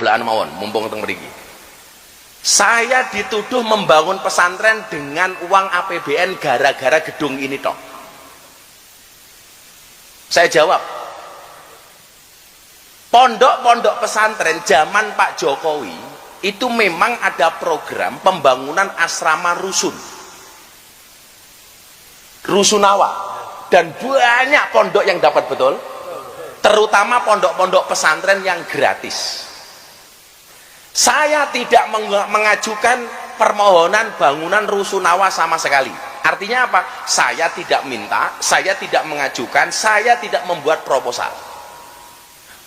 belak-belakan mawon mumpung teng mriki. Saya dituduh membangun pesantren dengan uang APBN gara-gara gedung ini toh. Saya jawab, pondok-pondok pesantren zaman Pak Jokowi itu memang ada program pembangunan asrama rusunawa, dan banyak pondok yang dapat, betul, terutama pondok-pondok pesantren yang gratis. Saya tidak mengajukan permohonan bangunan rusunawa sama sekali. Artinya apa? Saya tidak minta, saya tidak mengajukan, saya tidak membuat proposal.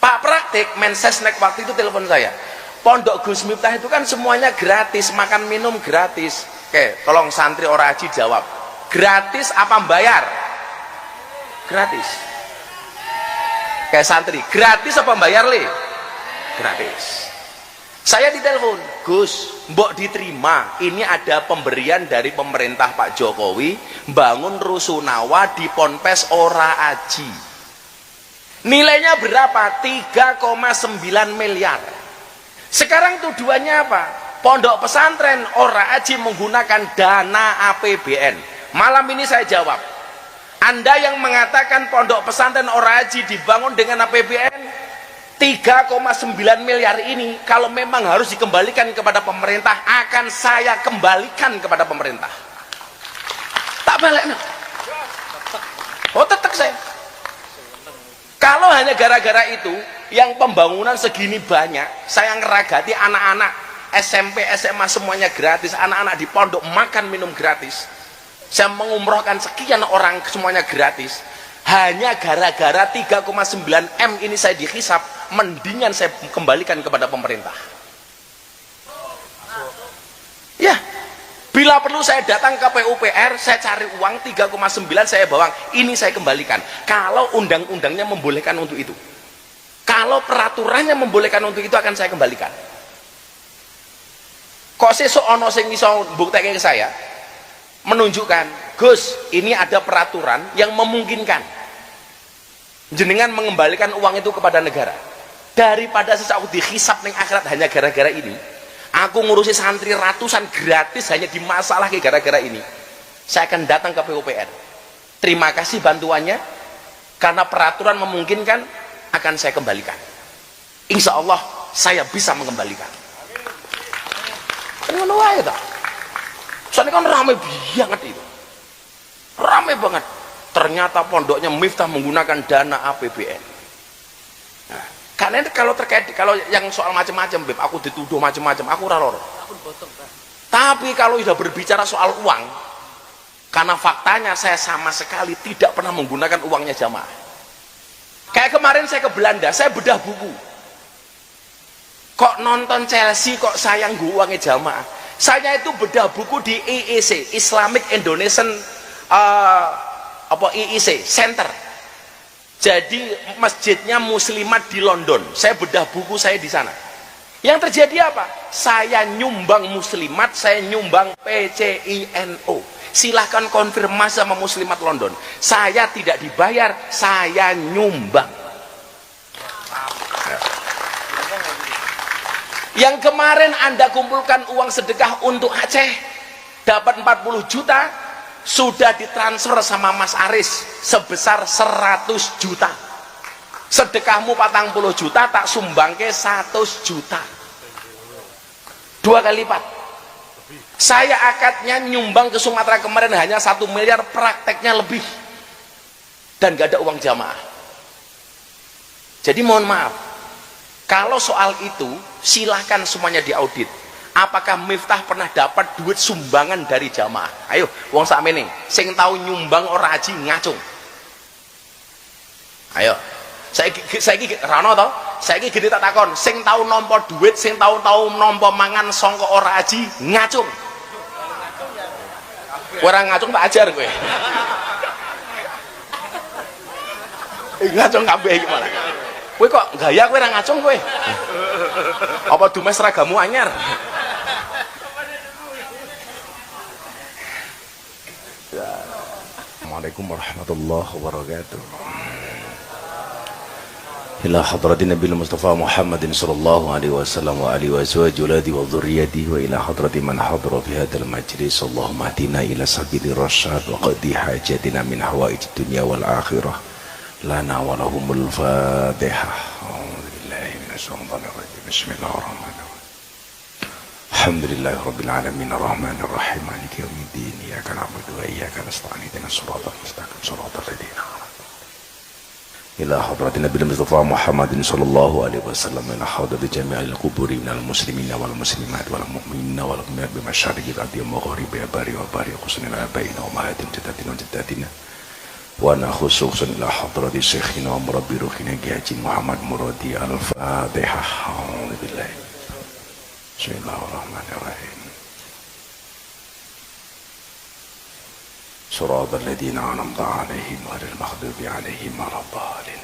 Pak Praktik Mensesnek waktu itu telepon saya, Pondok Gus Miftah itu kan semuanya gratis, makan minum gratis. Oke, tolong santri ora aji jawab, gratis apa bayar? Gratis. Kayak santri, gratis apa bayar le? Gratis. Saya ditelepon, Gus, mbok diterima, ini ada pemberian dari pemerintah Pak Jokowi bangun rusunawa di Ponpes ora aji. Nilainya berapa? 3,9 miliar. Sekarang tujuannya apa? Pondok pesantren ora aji menggunakan dana APBN. Malam ini saya jawab, Anda yang mengatakan pondok pesantren ora aji dibangun dengan APBN 3,9 miliar ini, kalau memang harus dikembalikan kepada pemerintah, akan saya kembalikan kepada pemerintah. Tak balik. Oh, tetap saya. Kalau hanya gara-gara itu, yang pembangunan segini banyak, saya ngeragati anak-anak SMP, SMA semuanya gratis, anak-anak di pondok makan minum gratis. Saya mengumrohkan sekian orang semuanya gratis. Hanya gara-gara 3,9 M ini saya dihisap, mendingan saya kembalikan kepada pemerintah. Ya, bila perlu saya datang ke PUPR, saya cari uang 3,9 saya bawa, ini saya kembalikan. Kalau undang-undangnya membolehkan untuk itu, kalau peraturannya membolehkan untuk itu, akan saya kembalikan. Kok sesuk ono sing iso buktekke ke saya, menunjukkan, Gus, ini ada peraturan yang memungkinkan jenengan mengembalikan uang itu kepada negara. Daripada sesuatu dihisap ning akhirat hanya gara-gara ini, aku ngurusi santri ratusan gratis hanya di masalah kayak gara-gara ini, saya akan datang ke PUPR. Terima kasih bantuannya, karena peraturan memungkinkan, akan saya kembalikan. Insya Allah saya bisa mengembalikan. Kan ngono wae ta. Soalnya kan rame banget itu, rame banget. Ternyata pondoknya Miftah menggunakan dana APBN. Nah, karena kalau terkait, kalau yang soal macam-macam, Beb, aku dituduh macam-macam, aku ora loro. Tapi kalau sudah berbicara soal uang, karena faktanya saya sama sekali tidak pernah menggunakan uangnya jamaah. Kayak kemarin saya ke Belanda, saya bedah buku. Kok nonton Chelsea kok sayang uangnya jamaah? Saya itu bedah buku di IEC, Islamic Indonesian IEC Center. Jadi masjidnya muslimat di London. Saya bedah buku saya di sana. Yang terjadi apa? Saya nyumbang muslimat, saya nyumbang PCINO. Silahkan konfirmasi sama muslimat London. Saya tidak dibayar, saya nyumbang. Yang kemarin Anda kumpulkan uang sedekah untuk Aceh, dapat 40 juta, sudah ditransfer sama Mas Aris sebesar 100 juta. Sedekahmu 40 juta, tak sumbangke 100 juta. 2 kali lipat. Saya akadnya nyumbang ke Sumatera kemarin hanya 1 miliar, prakteknya lebih. Dan gak ada uang jamaah. Jadi mohon maaf, kalau soal itu silahkan semuanya diaudit. Apakah Miftah pernah dapat duit sumbangan dari jamaah? Ayo, wong sakmene sing tahu nyumbang ora haji ngacung. Ayo, saiki rano to? Saiki gede tak takon, sing tahu nampa duit, sing tahu nampa mangan sangka ora haji ngacung. Ora ngacung tak ajar kowe. Ngacung kabeh iki malah. Kowe kok gaya kowe ora ngacung kowe? Apa dumes seragamu anyar? Assalamualaikum warahmatullahi wabarakatuh. إلى حضرة النبي المصطفى محمد صلى الله عليه وسلم وآله وأزواجه وأولاده وذريته وإلى حضرة من حضر في هذا المجلس اللهم اهدنا إلى سبيل الرشاد وقضي حاجاتنا من حوائج الدنيا والآخرة لنا ولهم الفاتحة. أعوذ بالله من الشيطان الرجيم. بسم الله الرحمن الرحيم. الحمد لله رب العالمين الرحمن الرحيم مالك يوم الدين إياك نعبد وإياك نستعين اهدنا الصراط المستقيم صراط الذين إلى حضرة النبي المصطفى محمد صلى الله عليه وسلم إلى حضرة جميع القبور من المسلمين والمسلمات والمؤمنين والمؤمنات بمشارق الأرض ومغاربها باري وباري خصوصا إلى آبائنا وأمهاتنا جداتنا وجداتنا وأنا خصوصا إلى حضرة شيخنا ومربي روحنا حاجي محمد مرادي. الفاتحة. أعوذ بالله. بسم الله الرحمن الرحيم. صراط الذين أنعمت عليهم غير المغضوب عليهم ولا الضالين.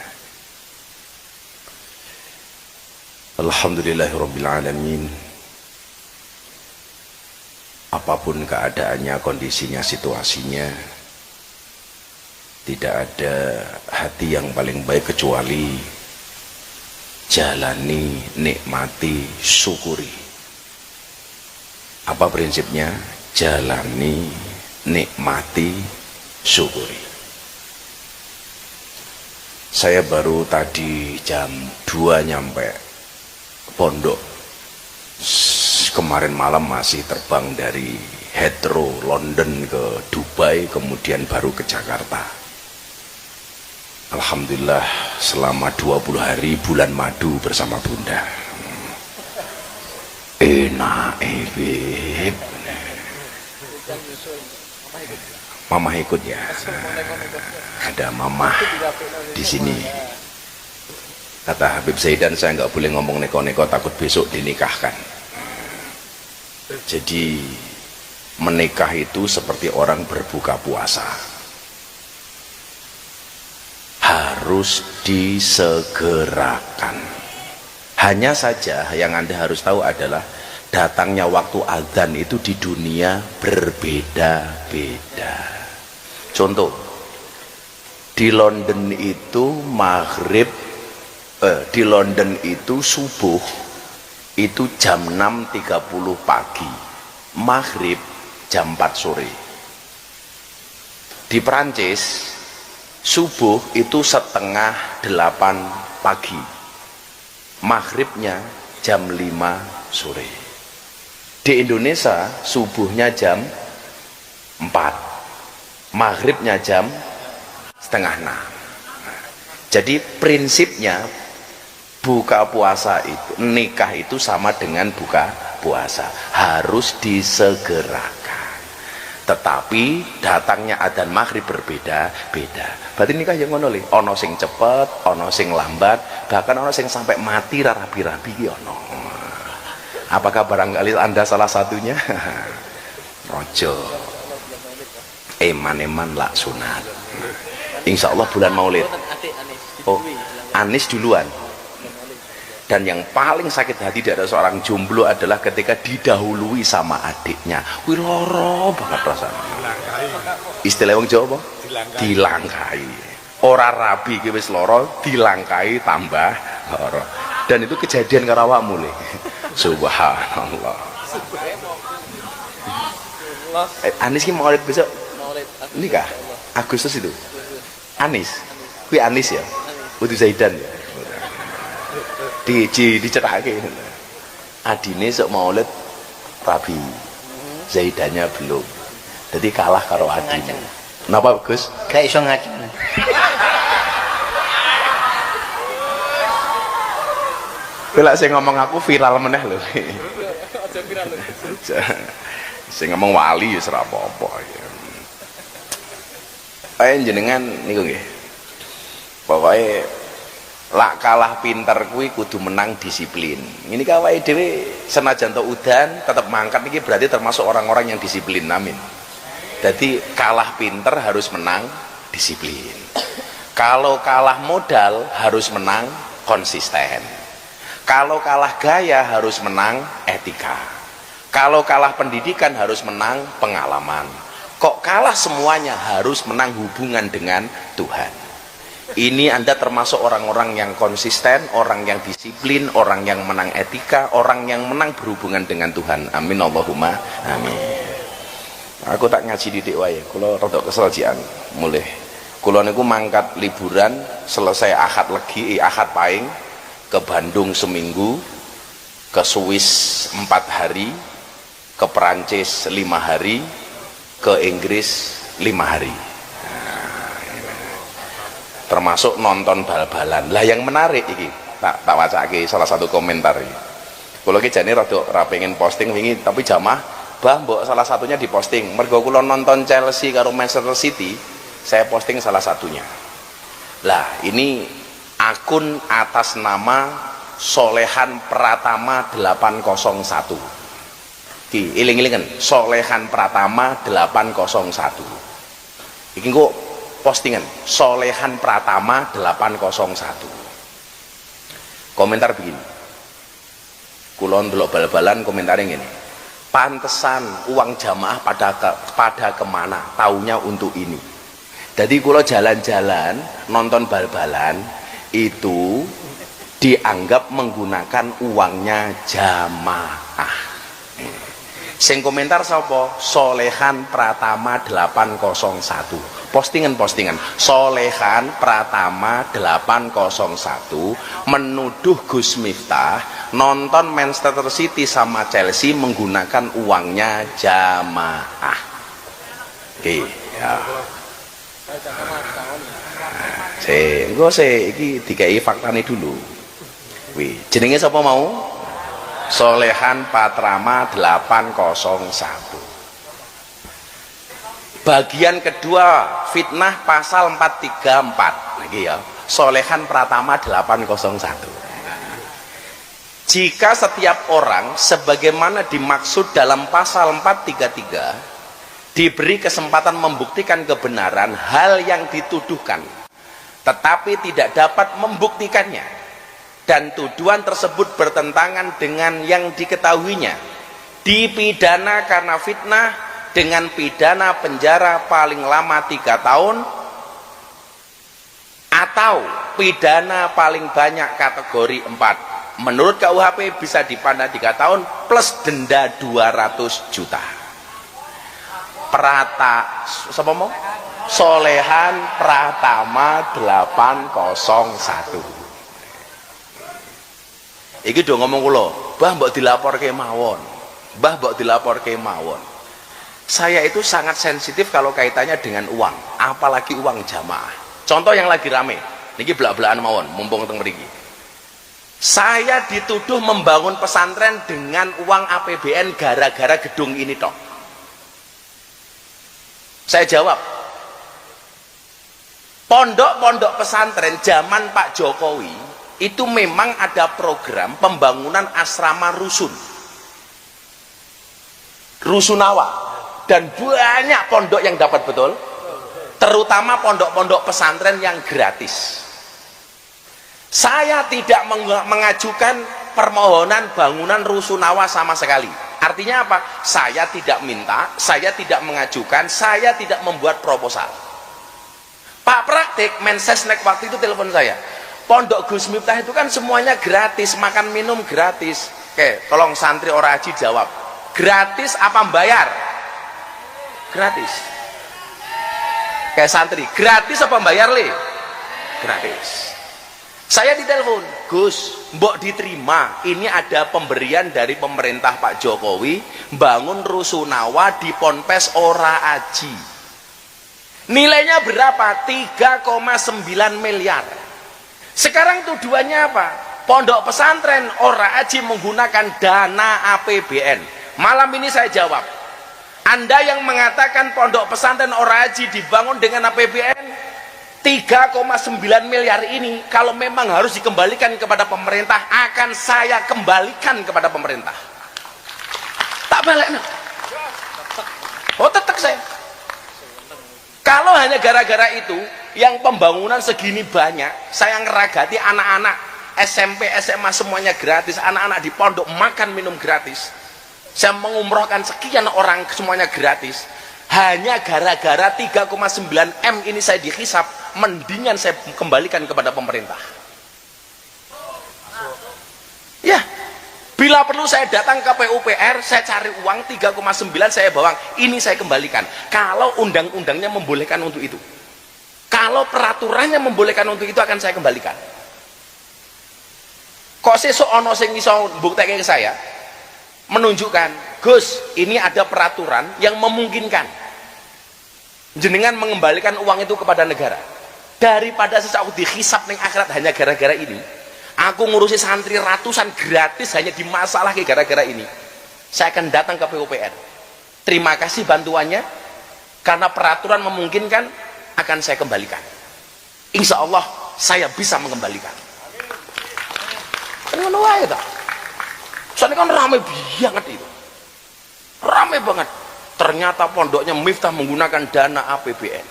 Alhamdulillahi Rabbil Alamin. Apapun keadaannya, kondisinya, situasinya, tidak ada hati yang paling baik kecuali jalani, nikmati, syukuri. Apa prinsipnya? Jalani, nikmati, syukuri. Saya baru tadi jam 2 nyampe pondok. Kemarin malam masih terbang dari Heathrow London ke Dubai, kemudian baru ke Jakarta. Alhamdulillah selama 20 hari bulan madu bersama Bunda. Enak Beb. Mama ikut ya. Ada mama di sini. Kata Habib Zaidan, saya nggak boleh ngomong neko-neko, takut besok dinikahkan. Jadi menikah itu seperti orang berbuka puasa, harus disegerakan. Hanya saja yang Anda harus tahu adalah datangnya waktu azan itu di dunia berbeda-beda. Contoh, di London itu di London itu subuh itu jam 6.30 pagi, maghrib jam 4 sore. Di Perancis subuh itu setengah 8 pagi, maghribnya jam 5 sore. Di Indonesia subuhnya jam 4, maghribnya jam setengah 6. Jadi prinsipnya buka puasa itu, nikah itu sama dengan buka puasa, harus disegerakan. Tetapi datangnya adzan maghrib berbeda-beda. Berarti nikah yang ngono le, ono sing cepet, ono sing lambat, bahkan ono sing sampai mati rabi-rabi ono. Apakah barangkali Anda salah satunya? Rojo. Eman-eman lak sunat. Insya Allah bulan Maulid. Oh, Anis duluan. Dan yang paling sakit hati dari seorang jomblo adalah ketika didahului sama adiknya. Wih, loro banget rasanya. Istilah wong Jawa apa? Dilangkai. Ora rabi ki wis loro, dilangkai tambah loro. Dan itu kejadian karo awakmu le. Subhanallah. Anis ki Maulid besok. Nikah Agustus itu. Anis. Kuwi Anis ya. Udu Zaidan ya. Dicetakake. Adine sok Maulid rabi. Zaidannya belum. Jadi kalah karo adine. Kenapa Gus? Gak iso ngajeng. Bila saya ngomong aku viral meneh lho. Aja viral lho. Saya ngomong wali ya ora apa-apa ya. Jenengan niku nggih. Pokoke lak kalah pinter kuwi kudu menang disiplin. Ini kawai dhewe senajan to udan tetap mangkat iki berarti termasuk orang-orang yang disiplin, amin. Jadi kalah pinter harus menang disiplin. Kalau kalah modal harus menang konsisten. Kalau kalah gaya harus menang etika. Kalau kalah pendidikan harus menang pengalaman. Kok kalah semuanya harus menang hubungan dengan Tuhan. Ini Anda termasuk orang-orang yang konsisten, orang yang disiplin, orang yang menang etika, orang yang menang berhubungan dengan Tuhan. Amin Allahumma amin. Aku tak ngaji didik wae, kula rada kesel jian mulih. Kula niku mangkat liburan selesai Ahad Legi, Ahad Paing ke Bandung seminggu, ke Swiss 4 hari, ke Perancis 5 hari, ke Inggris 5 hari. Termasuk nonton bal-balan. Lah yang menarik iki tak wacake salah satu komentar iki. Kula iki jane rada ora pengen posting wingi tapi jamaah bah mbok salah satunya diposting. Mergo kula nonton Chelsea karo Manchester City, saya posting salah satunya. Lah ini akun atas nama Solehan Pratama 801. Ki iling-ilingan Solehan Pratama 801. Iki kok postingan Solehan Pratama 801. Komentar begini, kulon delok bal-balan komentarnya gini, pantesan uang jamaah pada kemana, taunya untuk ini. Jadi kalau jalan-jalan nonton bal-balan itu dianggap menggunakan uangnya jamaah. Sing komentar sapa? Solehan Pratama 801. Postingan Solehan Pratama 801 menuduh Gus Miftah nonton Manchester City sama Chelsea menggunakan uangnya jamaah. Oke, ya. Engko iki dikai faktane dulu. Wih, jenenge sapa mau? Solehan Pratama 801. Bagian kedua fitnah pasal 434 lagi ya, Solehan Pratama 801. Jika setiap orang sebagaimana dimaksud dalam pasal 433 diberi kesempatan membuktikan kebenaran hal yang dituduhkan tetapi tidak dapat membuktikannya dan tuduhan tersebut bertentangan dengan yang diketahuinya, dipidana karena fitnah dengan pidana penjara paling lama 3 tahun atau pidana paling banyak kategori 4. Menurut KUHP bisa dipidana 3 tahun plus denda 200 juta. Solehan Pratama 801. Iki do ngomong kula, bah mbok dilaporke mawon. Mbah mbok dilaporke mawon. Saya itu sangat sensitif kalau kaitannya dengan uang, apalagi uang jamaah. Contoh yang lagi rame, niki belak-belakan mawon, mumpung teng mriki. Saya dituduh membangun pesantren dengan uang APBN gara-gara gedung ini toh. Saya jawab, pondok-pondok pesantren zaman Pak Jokowi itu memang ada program pembangunan asrama rusunawa. Dan banyak pondok yang dapat betul, terutama pondok-pondok pesantren yang gratis. Saya tidak mengajukan permohonan bangunan rusunawa sama sekali. Artinya apa? Saya tidak minta, saya tidak mengajukan, saya tidak membuat proposal. Pak Praktik Mensesnek waktu itu telepon saya, pondok Gus Miftah itu kan semuanya gratis, makan minum gratis. Oke, tolong santri ora aji jawab, gratis apa bayar? Gratis. Kayak santri, gratis apa bayar le? Gratis. Saya ditelepon, Gus, mbok diterima, ini ada pemberian dari pemerintah Pak Jokowi bangun rusunawa di Ponpes ora aji. Nilainya berapa? 3,9 miliar. Sekarang tuduhannya apa? Pondok pesantren ora aji menggunakan dana APBN. Malam ini saya jawab, Anda yang mengatakan pondok pesantren ora aji dibangun dengan APBN 3,9 miliar ini, kalau memang harus dikembalikan kepada pemerintah, akan saya kembalikan kepada pemerintah. Tak balik. Oh, tetek saya. Kalau hanya gara-gara itu, yang pembangunan segini banyak, saya ngeragati anak-anak SMP, SMA semuanya gratis, anak-anak di pondok makan minum gratis. Saya mengumrohkan sekian orang semuanya gratis. Hanya gara-gara 3,9 M ini saya dihisap, mendingan saya kembalikan kepada pemerintah. Ya, bila perlu saya datang ke PUPR, saya cari uang 3,9 saya bawa, ini saya kembalikan. Kalau undang-undangnya membolehkan untuk itu, kalau peraturannya membolehkan untuk itu, akan saya kembalikan. Kok sesuk ono sing iso mbuktekke ke saya, menunjukkan, Gus, ini ada peraturan yang memungkinkan jenengan mengembalikan uang itu kepada negara. Daripada sesak aku dihisap ning akhirat hanya gara-gara ini, aku ngurusi santri ratusan gratis hanya di masalah ke gara-gara ini, saya akan datang ke PUPR. Terima kasih bantuannya, karena peraturan memungkinkan, akan saya kembalikan. Insya Allah saya bisa mengembalikan. Kan ngono wae ta. Soalnya kan rame banget itu, rame banget. Ternyata pondoknya Miftah menggunakan dana APBN.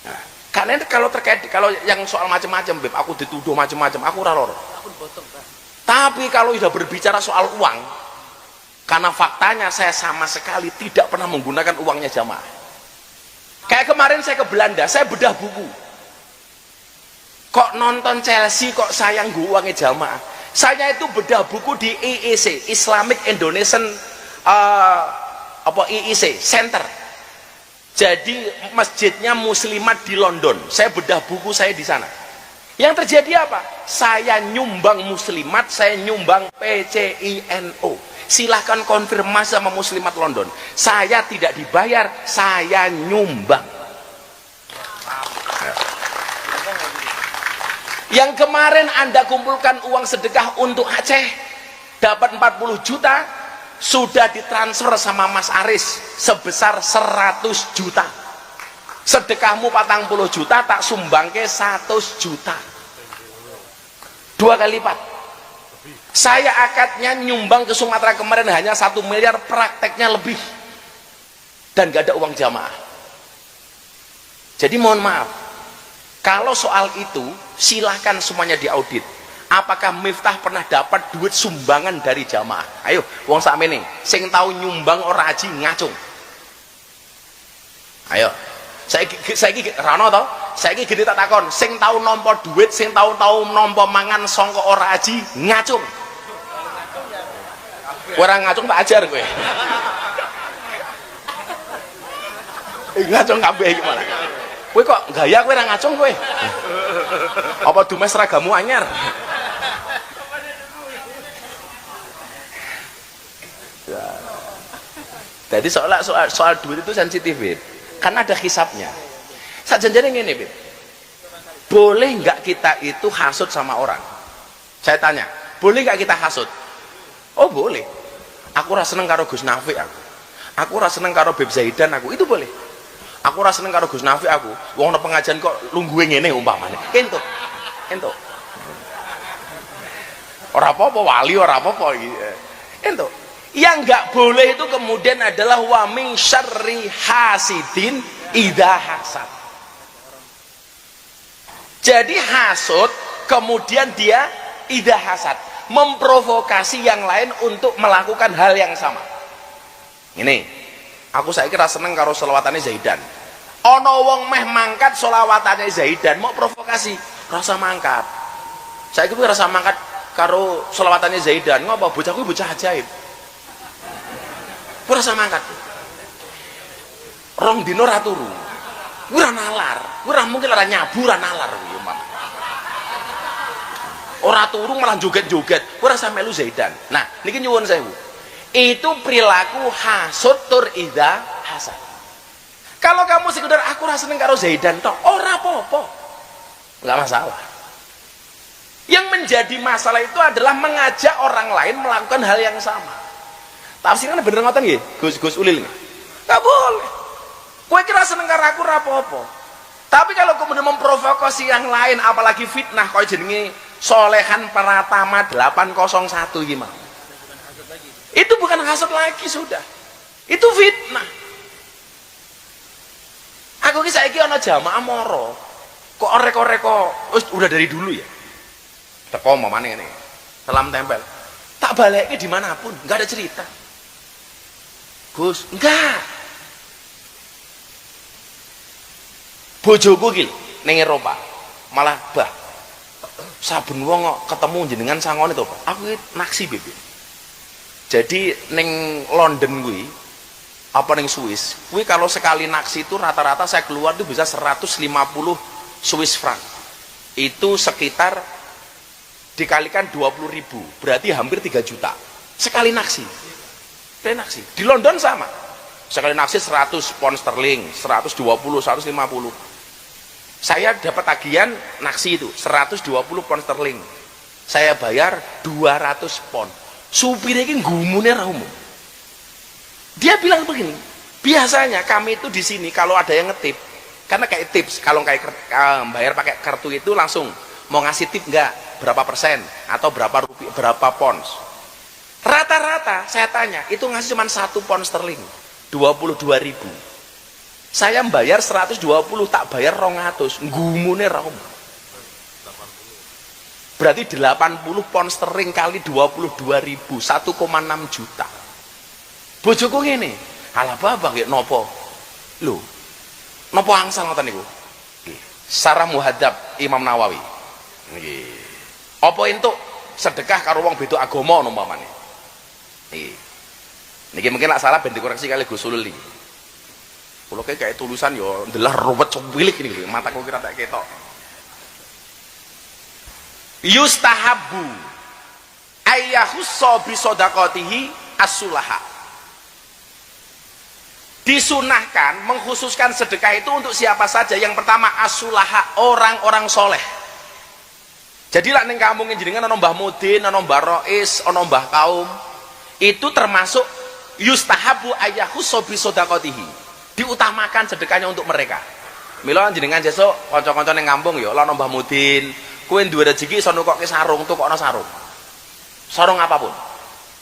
Nah, karena kalau terkait, kalau yang soal macam-macam, Beb, aku dituduh macam-macam, aku ora loro. Tapi kalau sudah berbicara soal uang, karena faktanya saya sama sekali tidak pernah menggunakan uangnya jamaah. Kayak kemarin saya ke Belanda, saya bedah buku. Kok nonton Chelsea kok sayang gue uangnya jamaah? Saya itu bedah buku di IEC, Islamic Indonesian IEC Center. Jadi masjidnya muslimat di London. Saya bedah buku saya di sana. Yang terjadi apa? Saya nyumbang muslimat, saya nyumbang PCINO. Silahkan konfirmasi sama muslimat London. Saya tidak dibayar, saya nyumbang. Yang kemarin Anda kumpulkan uang sedekah untuk Aceh, dapat 40 juta, sudah ditransfer sama Mas Aris sebesar 100 juta. Sedekahmu 40 juta, tak sumbang ke 100 juta. 2 kali lipat. Saya akadnya nyumbang ke Sumatera kemarin hanya 1 miliar, prakteknya lebih. Dan gak ada uang jamaah. Jadi mohon maaf, kalau soal itu silahkan semuanya diaudit. Apakah Miftah pernah dapat duit sumbangan dari jamaah? Ayo, wong sakmene sing tahu nyumbang ora haji ngacung. Ayo. Saiki rano to? Saiki gede tak takon, sing tahu nampa duit, sing tahu nampa mangan sangka ora haji ngacung. Ora ngacung tak ajar kowe. Ngacung kabeh iki malah. Kowe kok gaya kowe ora ngacung kowe? Apa dumes seragamu anyar? Jadi soal duit itu sensitif, Bib. Karena ada hisapnya. Sajanjane ngene, Bib. Boleh nggak kita itu hasut sama orang? Saya tanya, boleh nggak kita hasut? Oh boleh. Aku ora seneng karo Gus Nafik aku. Aku ora seneng karo Beb Zaidan aku. Itu boleh. Aku ora seneng karo Gus Nafik aku. Wong nang pengajian kok lungguhe ngene umpamane. Entuk. Entuk. Ora apa-apa wali, ora apa-apa iki. Entuk. Yang nggak boleh itu kemudian adalah wa min syarri hasidin idza hasad. Jadi hasud kemudian dia idza hasad, memprovokasi yang lain untuk melakukan hal yang sama. Ini aku saiki ra seneng karo selawatane Zaidan. Ana wong meh mangkat selawatane Zaidan mau provokasi, rasa mangkat. Saiki kuwi rasa mangkat karo selawatane Zaidan, ngopo bocah kuwi bocah ajaib. Kuwi rasa mangkat. Rong dino ra turu. Kuwi ora nalar, kuwi ora mungkin ora nyabu ora nalar kuwi, Pak. Ora turu malah joget-joget, kuwi rasa melu Zaidan. Nah, niki nyuwun sewu. Itu perilaku hasud tur idza hasad. Kalau kamu sekedar aku rasa seneng karo Zaidan toh, ora apa-apa. Enggak masalah. Yang menjadi masalah itu adalah mengajak orang lain melakukan hal yang sama. Tafsirnya bener ngoten nggih, Gus Ulil. Enggak boleh. Kowe kira seneng karo aku ora apa-apa. Tapi kalau kemudian memprovokasi yang lain, apalagi fitnah kaya jenenge Solehan Pratama 801 iki mau. Itu bukan hasad lagi sudah. Itu fitnah. Aku ki saiki ana jamaah moro. Kok orek-oreko udah dari dulu ya. Teko mamane ngene. Salam tempel. Tak balekke dimanapun, enggak ada cerita. Gus, enggak. Bojoku ki ning Eropa. Malah bah saben wong kok ketemu jenengan sangone to, Pak. Aku naksi bebe. Jadi ning London kuwi apa ning Swiss, kuwi kalau sekali naksi itu rata-rata saya keluar itu bisa 150 Swiss franc. Itu sekitar dikalikan 20.000, berarti hampir 3 juta. Sekali naksi. Sekali naksi. Di London sama. Sekali naksi 100 pound sterling, 120, 150. Saya dapat tagihan naksi itu 120 pound sterling. Saya bayar 200 pound. Supirnya ini gumune ra umum. Dia bilang begini, biasanya kami itu di sini kalau ada yang ngetip, karena kayak tips, kalau kayak bayar pakai kartu itu langsung mau ngasih tip enggak, berapa persen atau berapa rupiah, berapa pounds. Rata-rata saya tanya, itu ngasih cuma 1 pound sterling, 22.000. Saya bayar 120, tak bayar 200, gumune ra umum. Berarti 80 pound sterling kali 22.000, 1,6 juta. Bojoku ngene, alah babang ya nopo lho, nopo angsal ngoten niku. Sarah Muhadzab Imam Nawawi nggih. Apa entuk sedekah karo wong beda agama umpamane niki mungkin lak salah ben dikoreksi kali Gus Sulul iki. Kula kayak tulisan yo ndelah ruwet cilik ini lho, mataku kira tak ketok. Yustahabbu ayyahussa bi shadaqatihi as-sulaha. Disunahkan mengkhususkan sedekah itu untuk siapa saja. Yang pertama as-sulaha, orang-orang soleh. Jadi lah ning kampung jenengan ana Mbah Mudin, ana Mbah Rois, ana Mbah Kaum, itu termasuk yustahabu ayyahussa bi shadaqatihi. Diutamakan sedekahnya untuk mereka. Mila jenengan sesuk kanca-kanca ning kampung ya ana Mbah Mudin, kowe duwe rezeki iso nukokke sarung, tukokno sarung. Sarung apapun.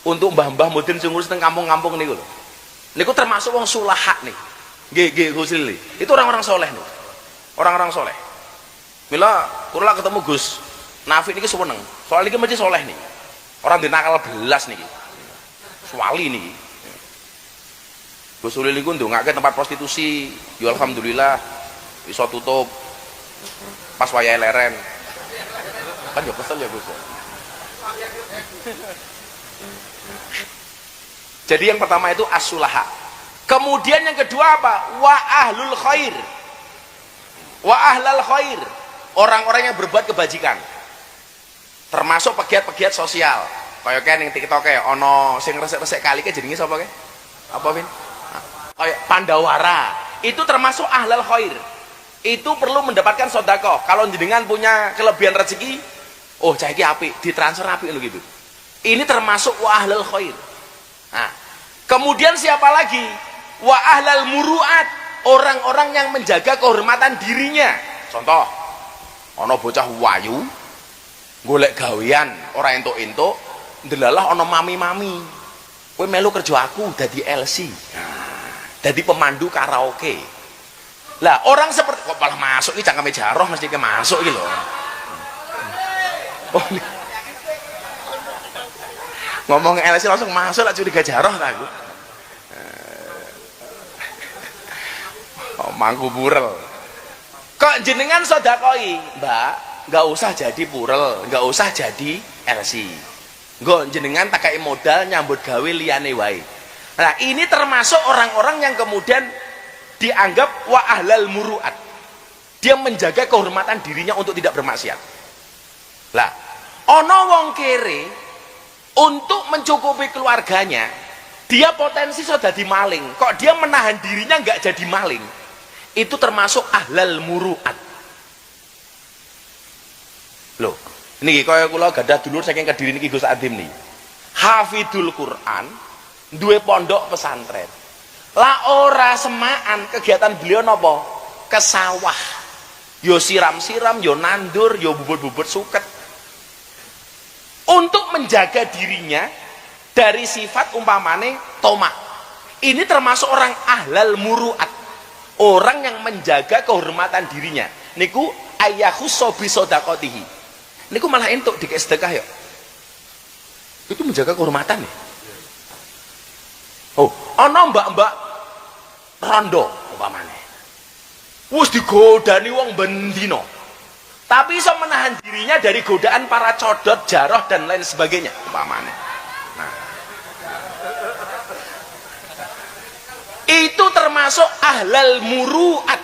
Untuk mbah-mbah Mudin sing ngurus ning kampung-kampung niku lho. Niku termasuk wong sulaha nih. Nggih Gusil. Itu orang-orang soleh nih. Orang-orang soleh. Mila kula ketemu Gus Nafi niki seneng. Soal niki mesti soleh nih. Orang dinakal belas niki. Suwali niki. Gus Sulil niku ndongake tempat prostitusi. Ya alhamdulillah iso tutup pas wayahe leren. Kan ya kesel ya Gus. Jadi yang pertama itu as-sulaha. Kemudian yang kedua apa? Wa ahlul khair. Wa ahlal khair. Orang-orang yang berbuat kebajikan. Termasuk pegiat-pegiat sosial. Kayak ning TikTok e ana sing resik-resik kali ke jenenge sapa ke? Apa Vin? Kayak Pandawara. Itu termasuk ahlal khair. Itu perlu mendapatkan sedekah. Kalau jenengan punya kelebihan rezeki, oh cah iki apik, ditransfer apik lho gitu. Ini termasuk wa ahlal khair. Nah, kemudian siapa lagi? Wa ahlal muru'at, orang-orang yang menjaga kehormatan dirinya. Contoh, ana bocah wayu golek gawean ora entuk-entuk, ndelalah ana mami-mami. Kowe melu kerja aku dadi LC. Nah, dadi pemandu karaoke. Lah, orang seperti kok malah masuk iki cangkeme jaroh mesti ke masuk iki lho. Oh, ngomong LC langsung masuk lah curiga jaroh tak aku. Oh, mangku purel. Kok jenengan sedekoi, Mbak? Enggak usah jadi purel, enggak usah jadi LC. Nggo jenengan tak kei modal nyambut gawe liyane wae. Nah, ini termasuk orang-orang yang kemudian dianggap wa ahlal muru'at. Dia menjaga kehormatan dirinya untuk tidak bermaksiat. Lah, ana wong kere untuk mencukupi keluarganya, dia potensi sudah jadi maling. Kok dia menahan dirinya nggak jadi maling? Itu termasuk ahlal muru'at. Loh, niki kaya kula gadah dulur saking Kediri niki Gus Adim nih. Hafidul Quran, duwe pondok pesantren. Lah ora semaan kegiatan beliau napa? Ke sawah. Yo siram-siram, yo nandur, yo bubut-bubut suket. Untuk menjaga dirinya dari sifat umpamane tomak. Ini termasuk orang ahlal muru'at. Orang yang menjaga kehormatan dirinya. Niku ayyahussa bi shadaqatihi. Niku malah entuk dikek sedekah ya. Itu menjaga kehormatan ya. Oh, ana mbak-mbak rondo umpamane. wis digodani wong bendino, tapi iso menahan dirinya dari godaan para codot, jaroh dan lain sebagainya umpamanya. Nah, itu termasuk ahlal muru'at,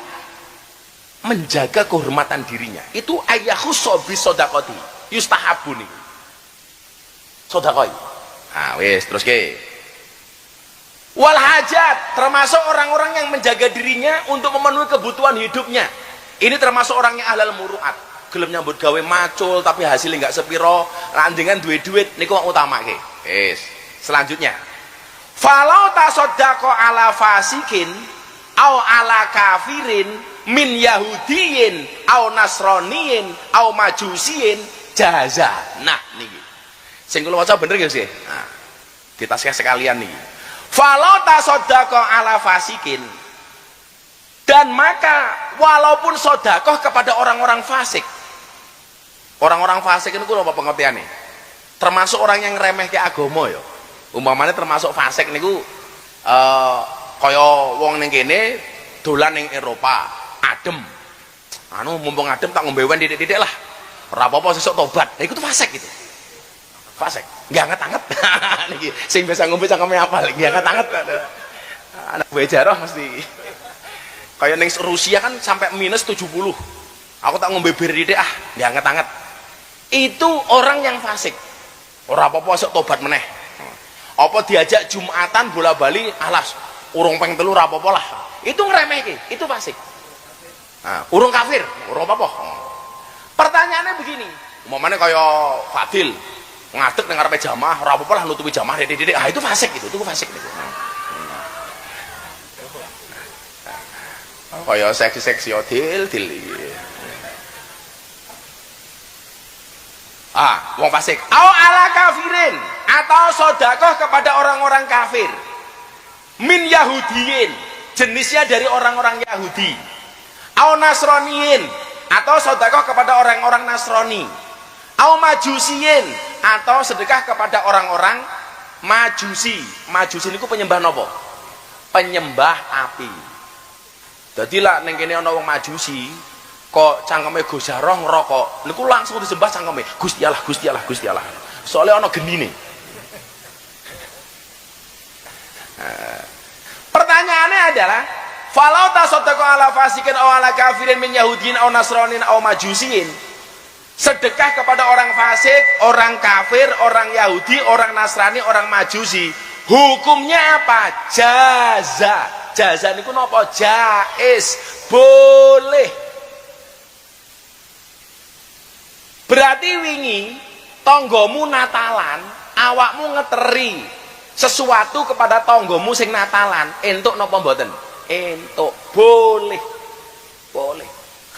menjaga kehormatan dirinya. Itu ayyakhussu bi shadaqati yustahabun nih sedekah. Nah wis terus ke wal hajat, termasuk orang-orang yang menjaga dirinya untuk memenuhi kebutuhan hidupnya. Ini termasuk orangnya ahlal muru'at, gelem nyambut gawe macul tapi hasilnya nggak sepiro, lanjengan duit niku utamake. Wis selanjutnya, falau tasaddaqa ala fasikin au ala kafirin min yahudiyin au nasroniyin au majusiyin jaza. Nah niki sing kula waca bener nggih sih? Nah, ditasih sekalian nih. Falau tasaddaqa ala fasikin, dan maka walaupun sodakoh kepada orang-orang fasik. Orang-orang fasik itu apa pengertiannya? Termasuk orang yang remeh ke agama ya. Umpamanya termasuk fasik niku kaya wong ning kene dolan ning Eropa, adem. Anu mumpung adem tak ngombe wen titik-titik lah. Ora apa-apa sesuk tobat. Lah iku tuh fasik gitu. Fasik. Nggak anget-anget. Niki sing biasa ngombe cangkeme apal, nggak anget-anget. Anak gue jaroh mesti. Kayak ning Rusia kan sampai minus 70. Aku tak ngombe bir titik nggak anget-anget. Itu orang yang fasik. Ora apa-apa sesuk tobat meneh. Apa diajak Jumatan bola-bali alas urung peng telu ora apa-apa lah. Itu ngremehke, itu fasik. Nah, urung kafir, ora apa-apa. Pertanyaannya begini, umpamane kaya Fadil ngadeg nang ngarepe jamaah, ora apa-apa lah nutupi jamaah titik-titik. Ah itu fasik itu fasik itu. Kaya seksi-seksi dil iki. Wong fasik. Au ala kafirin, atau sedekah kepada orang-orang kafir. Min yahudiyin, jenisnya dari orang-orang Yahudi. Au nasroniyin, atau sedekah kepada orang-orang Nasrani. Au majusiyin, atau sedekah kepada orang-orang majusi. Majusi niku penyembah nopo? Penyembah api. Jadi lah ning kene ana wong majusi kok cangkeme Gus Jaroh ngerokok niku langsung disembah cangkeme Gusti Allah Gusti Allah Gusti Allah. Soalnya ana genine. Pertanyaannya adalah falau tasaddaqa ala fasikin aw ala kafirin min yahudin aw nasranin aw majusin, sedekah kepada orang fasik, orang kafir, orang Yahudi, orang Nasrani, orang Majusi, hukumnya apa? Jaza. Jaza niku napa? Jaiz, boleh. Berarti wingi tonggomu Natalan, awakmu ngeteri sesuatu kepada tonggomu sing Natalan, entuk napa mboten? Entuk, boleh. Boleh.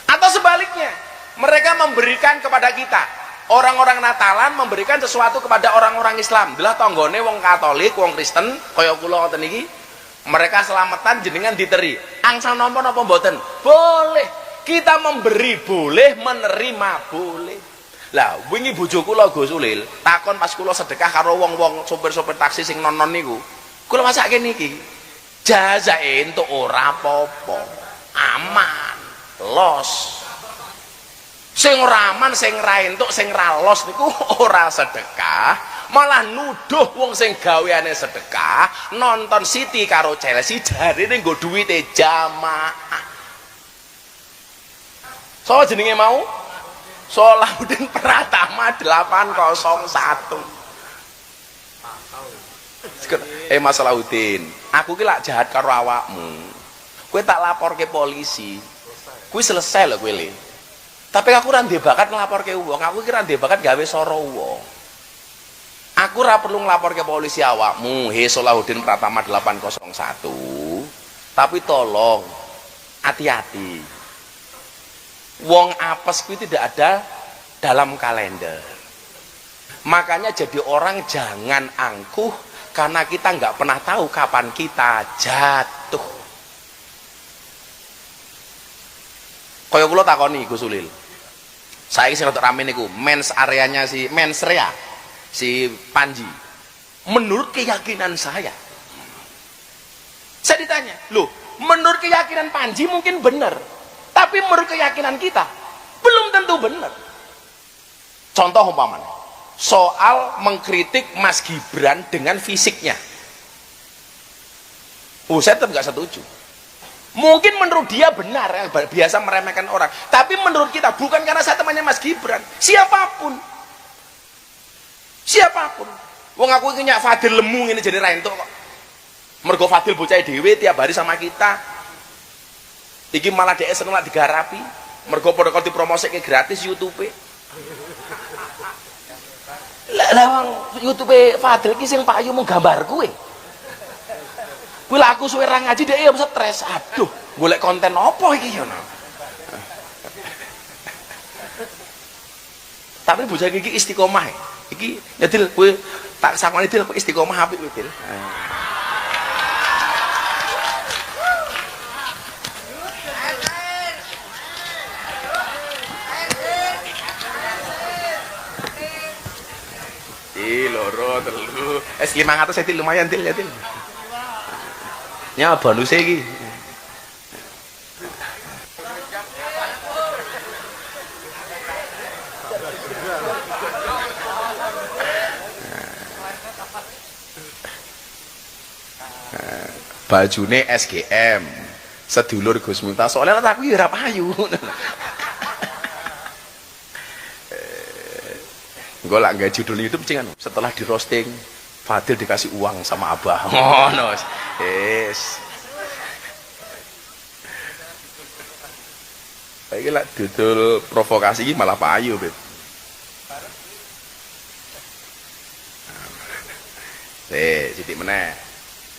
Atau sebaliknya, mereka memberikan kepada kita, orang-orang Natalan memberikan sesuatu kepada orang-orang Islam. Belah tonggone wong Katolik, wong Kristen, kaya kula ngoten iki, mereka selamatan jenengan diteri. Angsal nampa napa mboten? Boleh. Kita memberi boleh, menerima boleh. Lah wingi bojo kula Gus Ulil takon pas kula sedekah karo wong-wong sopir-sopir taksi sing non-non niku, kula masake niki jazae entuk ora apa-apa, aman, los. Sing ora aman, sing ra entuk, sing ra los niku ora sedekah, malah nuduh wong sing gaweane sedekah nonton City karo Chelsea jarine nggo duwite jamaah. So jenenge mau Salahuddin Pratama 801. Mas Salahuddin, aku ki lak jahat karo awakmu. Kowe tak laporke polisi. Kuwi selesai lho kowe le. Tapi aku ora ndek bakat nglaporke wong. Aku ki ora ndek bakat gawe soro wong. Aku ora perlu nglaporke polisi awakmu. He Salahuddin Pratama 801. Tapi tolong hati-hati. Wong apes kuwi tidak ada dalam kalender. Makanya jadi orang jangan angkuh, karena kita nggak pernah tahu kapan kita jatuh. Kaya kula takoni Gus Ulil, saya sing rada rame niku mens areanya si mensrea si Panji. Menurut keyakinan saya ditanya, loh menurut keyakinan Panji mungkin benar, Tapi menurut keyakinan kita belum tentu benar. Contoh umpamanya soal mengkritik Mas Gibran dengan fisiknya. Saya tetap nggak setuju. Mungkin menurut dia benar, ya, biasa meremehkan orang. Tapi menurut kita, bukan karena saya temannya Mas Gibran, siapapun. Wong aku ini Fadil lemu ini jadi raintuk kok. Mergo Fadil bocah dhewe tiap hari sama kita. Iki malah dhek seneng lak digarapi. Mergo padha dipromosike gratis YouTube-e. Lah wong YouTube-e Fadil iki sing payu mung gambar kuwe. Kuwi lak aku suwe ra ngaji dhek ya stres. Aduh, golek konten apa iki ya. Tapi bocah iki istiqomah. Iki ya Dil, kowe tak sakone Dil istiqomah apik kowe Dil. Loro telu es 500 Dil lumayan Dil ya Dil. Nya bonus iki. Bajune SGM sedulur Gus Miftah soalnya aku ya ora payu. Gue lah nggak judul YouTube cingan setelah di roasting Fadil dikasih uang sama Abah. Oh no, yes. Baiklah lah judul provokasi ini malah payu bet. Jadi mana?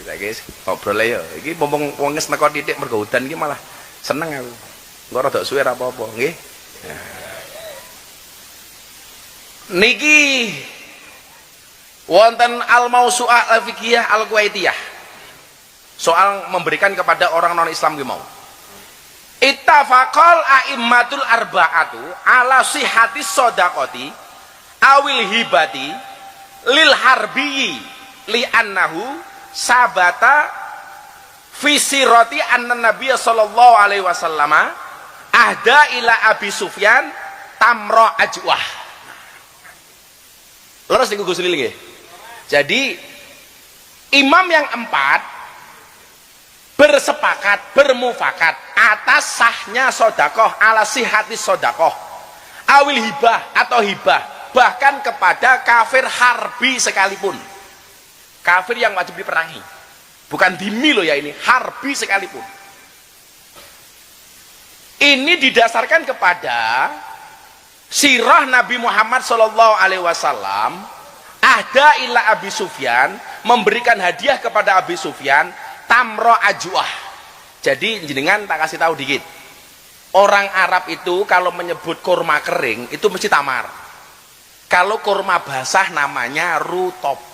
Kita guys ngobrol ya. Iki bombong wonges neko titik mergo udan iki malah seneng aku. Engko rada suwe ra apa-apa, nggih. Niki wonten al-mausu'ah al-fiqhiyah al-kuwaitiyah. Soal memberikan kepada orang non-Islam ki mau. Ittafaqal a'immatul arba'atu ala sihhati shadaqati awil hibati lil harbiyi li annahu sabata fi sirati anna nabiyya sallallahu alaihi wasallam ahda ila Abi Sufyan tamra ajwah. Leres niku Gus Lil nggih. Jadi imam yang 4 bersepakat, bermufakat atas sahnya sedekah ala sihhati sedekah awil hibah atau hibah bahkan kepada kafir harbi sekalipun. Kafir yang wajib diperangi, bukan dhimmi loh ya, ini harbi sekalipun. Ini didasarkan kepada sirah Nabi Muhammad Shallallahu Alaihi Wasallam. Ada ila Abi Sufyan, memberikan hadiah kepada Abi Sufyan tamro ajwah. Jadi jenengan tak kasih tahu dikit, orang Arab itu kalau menyebut kurma kering itu mesti tamar. Kalau kurma basah namanya rutop.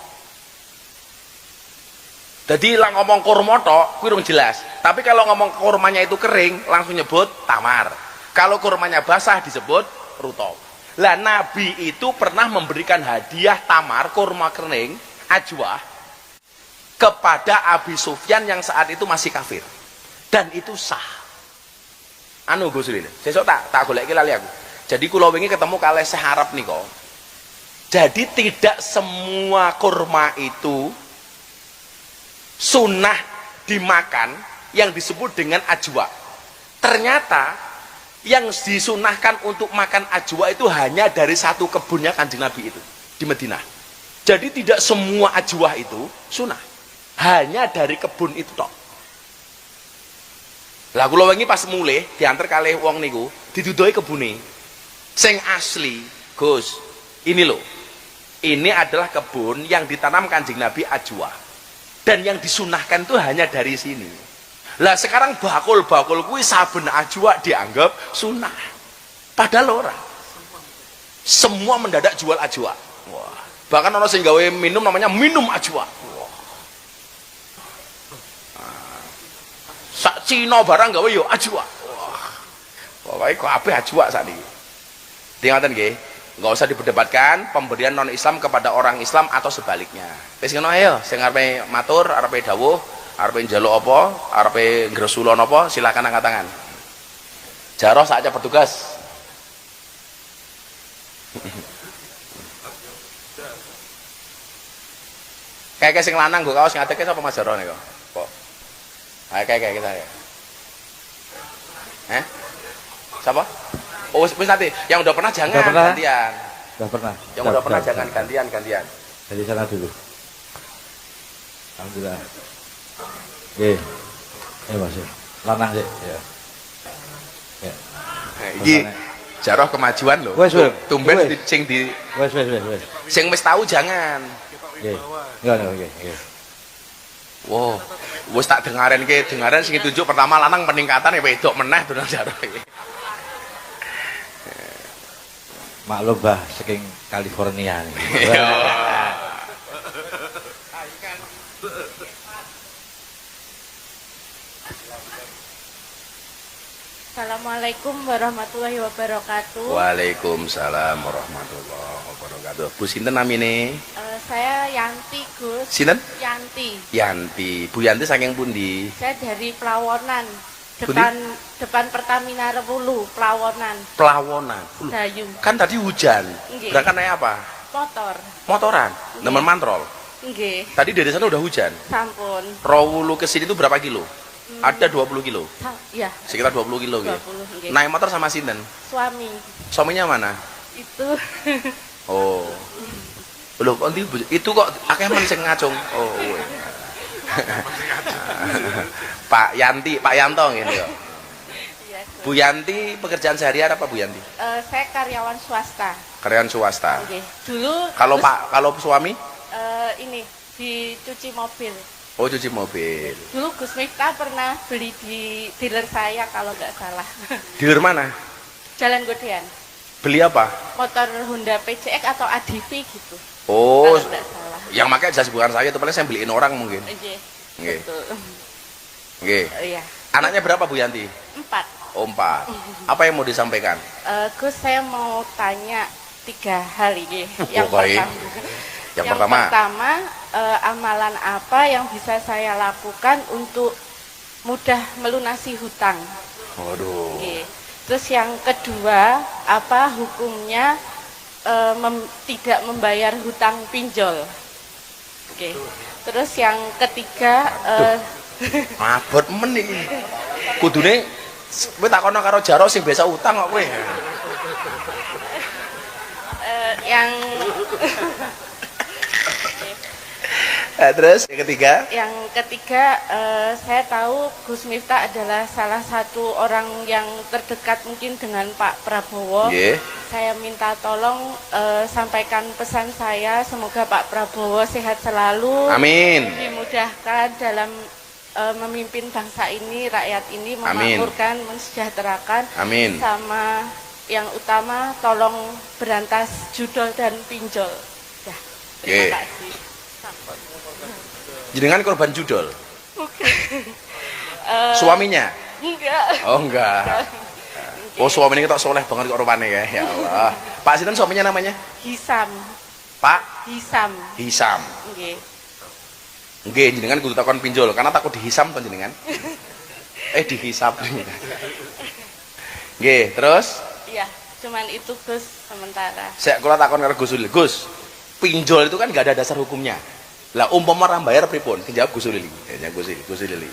Jadi lah ngomong kurma tok, kuwi jelas. Tapi kalau ngomong kurmanya itu kering, langsung nyebut tamar. Kalau kurmanya basah disebut rutop. Lah Nabi itu pernah memberikan hadiah tamar, kurma kering, ajwah kepada Abi Sufyan yang saat itu masih kafir. Dan itu sah. Anu Gus Lil, sesuk tak goleki lali aku. Jadi kula wingi ketemu kalih Syekh Arab nika. Jadi tidak semua kurma itu sunnah dimakan yang disebut dengan ajwa. Ternyata yang disunahkan untuk makan ajwa itu hanya dari satu kebunnya Kanjeng Nabi itu di Madinah. Jadi tidak semua ajwa itu sunnah, hanya dari kebun itu tok. Lah kula wingi pas mulih diantar kalih wong niku didudoi kebune sing asli. Gus, ini loh, ini adalah kebun yang ditanam Kanjeng Nabi ajwa. Dan yang disunahkan itu hanya dari sini. Lah sekarang bakul-bakul kuwi saben ajwa dianggap sunnah. Padahal ora. Semua mendadak jual ajwa. Wah. Bahkan orang sing gawe minum namanya minum ajwa. Wah. Sak Cina barang gawe yo ajwa. Wah. Pokoke kabeh ajwa sakniki. Dingaten nggih. Nggak usah diperdebatkan pemberian non Islam kepada orang Islam atau sebaliknya. Wis ngono ayo, sing arepe matur, arepe dawuh, arepe njaluk apa, arepe ngresulon apa, silakan angkat tangan. Jaroh saatnya bertugas. Kayak sing lanang nggo kaos ngadeke sapa Mas Jaroh niku? Kok. Kayak kita ya. Siapa? Oh, wis nanti. Yang udah pernah jangan gantian. Udah pernah. Yang udah pernah jangan gantian. Dari sana dulu. Alhamdulillah. Nggih. Mas. Lanang sih, ya. Ya. Iki Jaroh kemajuan loh. Wes. Tumben sing di Wes. sing wis tahu jangan. Nggih. Nggih. Wow, wis tak dengaren sing ditunjuk pertama lanang peningkatan ya wedok meneh Donald Jaroh iki. Maklum bah saking California nih. Assalamualaikum warahmatullahi wabarakatuh. Waalaikumsalam warahmatullahi wabarakatuh. Bu sinten namine? Saya Yanti, Gus. Sinten? Yanti. Yanti. Bu Yanti saking pundi? Saya dari Pelawonan. Pundi? Depan Pertamina Rewulu, Pelawonan. Pelawonan. Dayung. Kan tadi hujan. Nggih. Berangkat naik apa? Motor. Motoran. Nemen mantrol. Nggih. Tadi dari sana udah hujan. Sampun. Rawulu ke sini itu berapa kilo? Ada 20 kilo. Ya. Sekitar 20 kilo gitu. 20. Nggih. Naik motor sama sinten? Suami. Suaminya mana? Itu. Oh. Loh, kok itu kok akeh men sing ngacung. Oh. Pak Yanto ngene kok. Iya, Bu Yanti pekerjaan sehari-hari apa Bu Yanti? saya karyawan swasta. Karyawan swasta. Nggih. Dulu Kalau Gus, kalau suami? ini dicuci mobil. Oh, cuci mobil. Dulu Gus Miftah pernah beli di dealer saya kalau nggak salah. Dealer mana? Jalan Godean. Beli apa? Motor Honda PCX atau ADV gitu. Oh, Kalau nggak salah. yang pakai jas bukan saya, itu paling saya beliin orang mungkin. Nggih. Nggih. Betul. Nggih. Iya. Anaknya berapa Bu Yanti? 4. Oh, 4. Apa yang mau disampaikan? Gus, saya mau tanya 3 hal ini. baik. Yang pertama, amalan apa yang bisa saya lakukan untuk mudah melunasi hutang? waduh. Oke. Terus yang kedua, apa hukumnya tidak membayar hutang pinjol? Oke. Terus yang ketiga, Mabot men iki. Kudune kowe takono karo Jaroh sing biasa utang kok kowe. yang Terus yang ketiga? Yang ketiga, saya tahu Gus Miftah adalah salah satu orang yang terdekat mungkin dengan Pak Prabowo. Nggih. Saya minta tolong sampaikan pesan saya, semoga Pak Prabowo sehat selalu. Amin. Dimudahkan dalam memimpin bangsa ini, rakyat ini, Amin. memakmurkan, mensejahterakan. Amin. Sama yang utama, tolong berantas judol dan pinjol. Ya, terima Nggih. kasih. Jenengan korban judol? Eh, Suaminya? Enggak. Oh, enggak. Oh, suaminya kita soleh banget kok rupanya ya. Ya Allah. Pak sinten suaminya namanya? Hisam. Pak Hisam. Hisam. Nggih. Nggih, jenengan kudu takon pinjol karena takut dihisam to jenengan. Dihisap. Nggih, terus Iya, cuman itu Gus sementara. saya kula takon karo Gus Ulil. Gus, pinjol itu kan nggak ada dasar hukumnya. Lah umpama orang bayar pripun? Dijawab Gus Ulil. Ya Gus Ulil.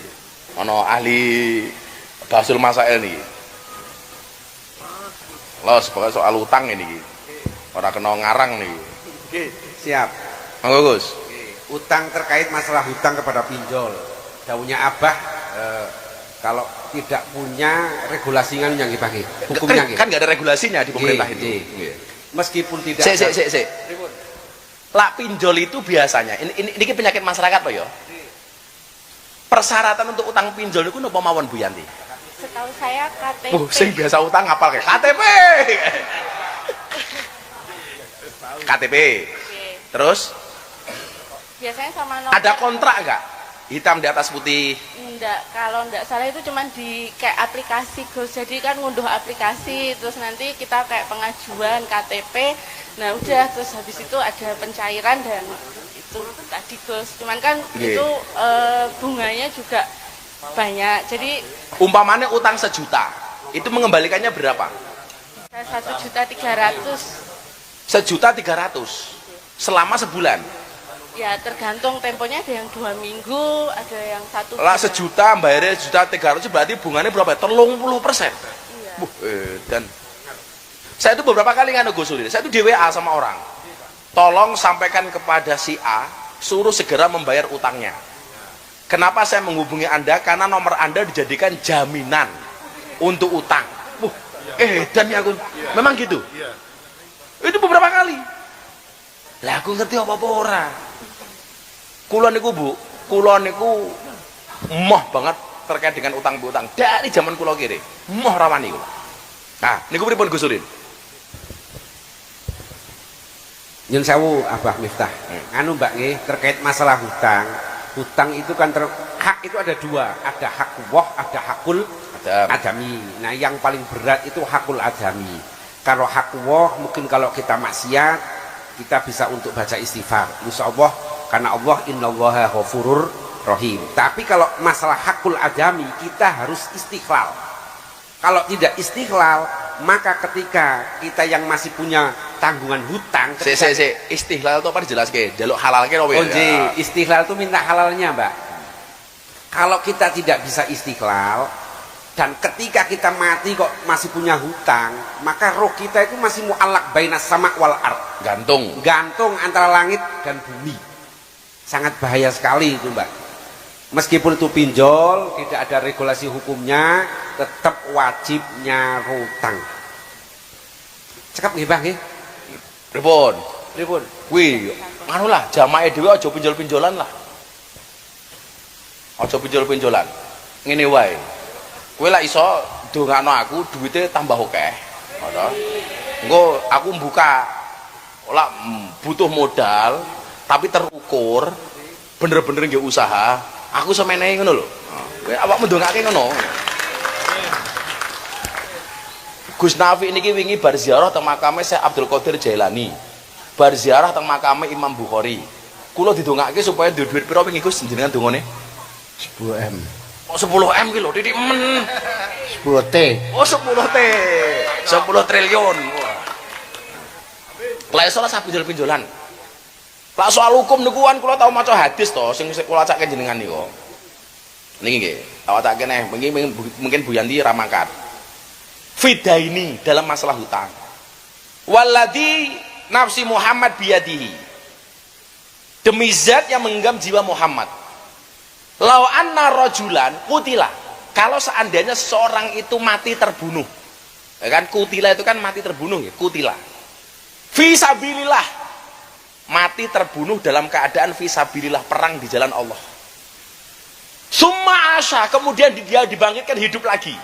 Ono ahli basul masail niki. Los pokoknya soal utang ini. Ora kena ngarang nih. Oke, siap. Monggo Gus. Utang terkait masalah hutang kepada pinjol. Dawuhnya Abah kalau tidak punya regulasinya yang dipakai. Hukumnya Kan nggak ada regulasinya di pemerintah itu. Nggih. Meskipun tidak Sik. Lak pinjol itu biasanya ini penyakit masyarakat Pak ya. Persyaratan untuk utang pinjol itu napa mawon Bu Yanti? Setahu saya KTP. Sing biasa utang ngapal kayak KTP. KTP. Oke. Terus Biasanya sama nomor. ada kontrak nggak? Hitam di atas putih. Enggak, kalau enggak salah itu cuman di kayak aplikasi Gus. Jadi kan ngunduh aplikasi, terus nanti kita kayak pengajuan KTP. Nah udah, terus habis itu ada pencairan dan itu tadi Gus. Cuman kan Nggih. itu bunganya juga banyak. Jadi Umpamanya utang 1 juta. itu mengembalikannya berapa? Saya 1.300.000. 1.300.000 selama sebulan. Ya tergantung temponya, ada yang 2 minggu, ada yang 1 Lah bulan. 1 juta bayarnya 1.300.000 berarti bunganya berapa? 30%. Iya. Dan saya itu beberapa kali nganu Gus Ulil, saya itu di WA sama orang, tolong sampaikan kepada si A, suruh segera membayar utangnya. Kenapa saya menghubungi Anda? Karena nomor Anda dijadikan jaminan untuk utang. Dan ya aku memang gitu. Itu beberapa kali. Lah aku ngerti apa-apa ora. Kula niku Bu, kula niku moh banget terkait dengan utang piutang dari zaman kula kiri. Moh rawani kula. Nah, niku pripun Gus Ulin? Nyun sewu Abah Miftah. Anu Mbak nggih terkait masalah hutang. Hutang itu kan hak itu ada 2, ada hak Allah, ada hakul adami. Nah, yang paling berat itu hakul adami. Kalau hak Allah mungkin kalau kita maksiat kita bisa untuk baca istighfar. Insyaallah karena Allah innallaha ghafurur rahim. Tapi kalau masalah hakul adami kita harus istiqlal. Kalau tidak istiqlal, maka ketika kita yang masih punya tanggungan hutang, istihlal itu apa dijelaske? Jaluk halal ke opo? Oh nggih, istiqlal itu minta halalnya, Mbak. Kalau kita tidak bisa istiqlal dan ketika kita mati kok masih punya hutang, maka roh kita itu masih mu'allaq bainas sama wal ard. Gantung antara langit dan bumi. Sangat bahaya sekali itu, Mbak. Meskipun itu pinjol, tidak ada regulasi hukumnya, tetap wajibnya hutang. Cekap nggih, Bang nggih. Pripun? Pripun? Wih, anu lah, jamaah dhewe aja pinjol-pinjolan lah. Aja pinjol-pinjolan. Ngene wae. Kowe lak iso ndongakno aku duwite tambah akeh. Ngono. Engko aku buka lak butuh modal tapi terukur, bener-bener nggih usaha, aku semenehi ngono lho. Kowe awakmu ndongake ngono. Gus Nafi niki wingi bar ziarah teng makame Syekh Abdul Qadir Jailani. Bar ziarah teng makame Imam Bukhari. Kula didongake supaya duwe duit pira wingi Gus jenengan dongane? 10M. Oh 10M ki lho, titik men. 10T. Oh 10T. 10 triliun. Lah iso lah pinjol-pinjolan. Lah soal hukum niku kan kula tau maca hadis to sing kula acake jenengan niku. Niki nggih, tak acake neh mungkin Bu Yanti ra mangkat. Fidaini dalam masalah hutang. Walladzi nafsi Muhammad biyadihi. Demi zat yang menggenggam jiwa Muhammad. Lau anna rajulan kutila. Kalau seandainya seseorang itu mati terbunuh. Ya kan kutila itu kan mati terbunuh ya, kutila. Fisabilillah. Mati terbunuh dalam keadaan fisabilillah, perang di jalan Allah. Summa asya, kemudian dia dibangkitkan hidup lagi.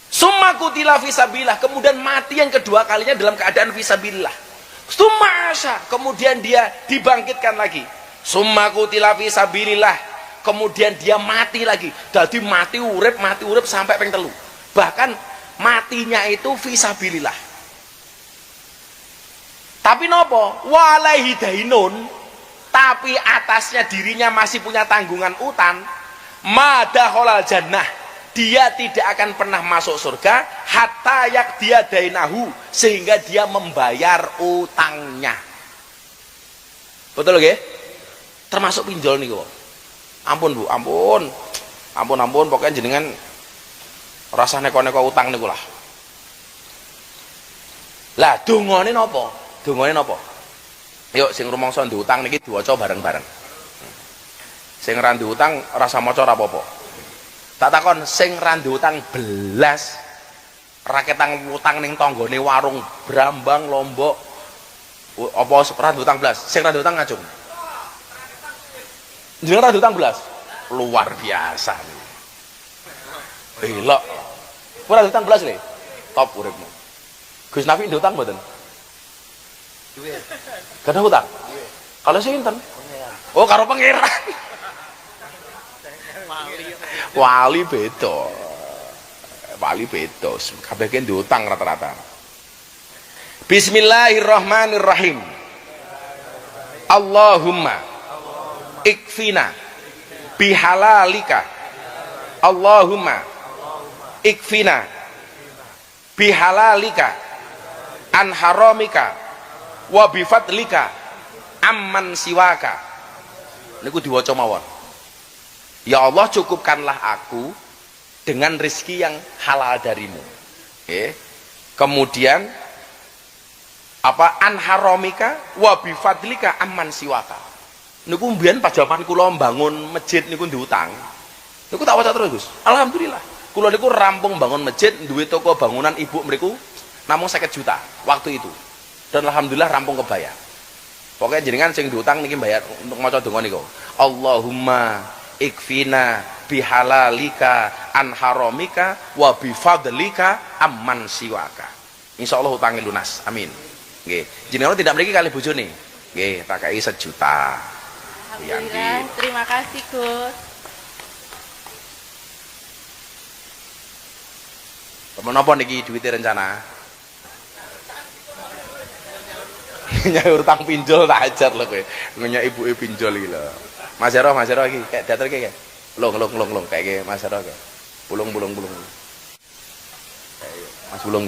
Summa kutila fisabilillah, kemudian mati yang kedua kalinya dalam keadaan fisabilillah. Summa asya, kemudian dia dibangkitkan lagi. Summa kutila fisabilillah, kemudian dia mati lagi. Jadi mati urip sampai ping 3. Bahkan matinya itu fisabilillah. Tapi nopo? Walaihi dainun, tapi atasnya dirinya masih punya tanggungan utang. Madakhalal jannah, dia tidak akan pernah masuk surga hatta yak dia dainahu, sehingga dia membayar utangnya. Betul nggih? Termasuk pinjol niku. Ampun Bu, ampun. Ampun pokoknya jenengan rasa neko-neko utang niku lah. Lah dongane napa? Dongane napa? Yuk sing rumangsa nduk utang niki diwaca bareng-bareng. Sing ra nduk utang rasa maca ora apa-apa. Tak takon sing ra nduk utang belas raketang utang ning tanggane warung Brambang Lombok apa ra nduk utang belas? Sing ra nduk utang ngacung. Jenengan ra nduk utang belas? Luar biasa. Elok. Ora nduk utang belas lho. Top uripmu. Gus Nafi nduk utang mboten? Kadang utang? Kalau sinten? Oh karo pangeran. Wali beda. Wali beda. Kabeh ki ndutang rata-rata. Bismillahirrahmanirrahim. Allahumma ikfina bihalalika. Allahumma ikfina bihalalika an haramika wa bifadlika amman siwaka. Niku diwaca mawon. Ya Allah, cukupkanlah aku dengan rezeki yang halal darimu. Kemudian apa, an haramika wa bifadlika amman siwaka. Niku mbiyen pas jaman kula mbangun masjid niku diutang. Niku tak waca terus, Gus. Alhamdulillah. Kula niku rampung bangun masjid, duwe toko bangunan ibu mriku namung 50 juta waktu itu. Dan alhamdulillah rampung kebayar. Pokoknya jenengan sing diutang niki bayar untuk maca donga niku. Allahumma ikfina bihalalika an haramika wa bifadlika amman siwaka. Insyaallah utange lunas. Amin. Nggih. Jenengan tidak mriki kali bojone. Nggih, tak kei 1 juta. Alhamdulillah, terima kasih Gus. Menapa niki duwite rencana? Nyaur utang pinjol tak ajar lho kowe. Ngenyak ibuke pinjol iki lho. Mas Hero iki kayak dater kayak. Long kayak Mas Hero kayak. Bulung. Mas Bulung.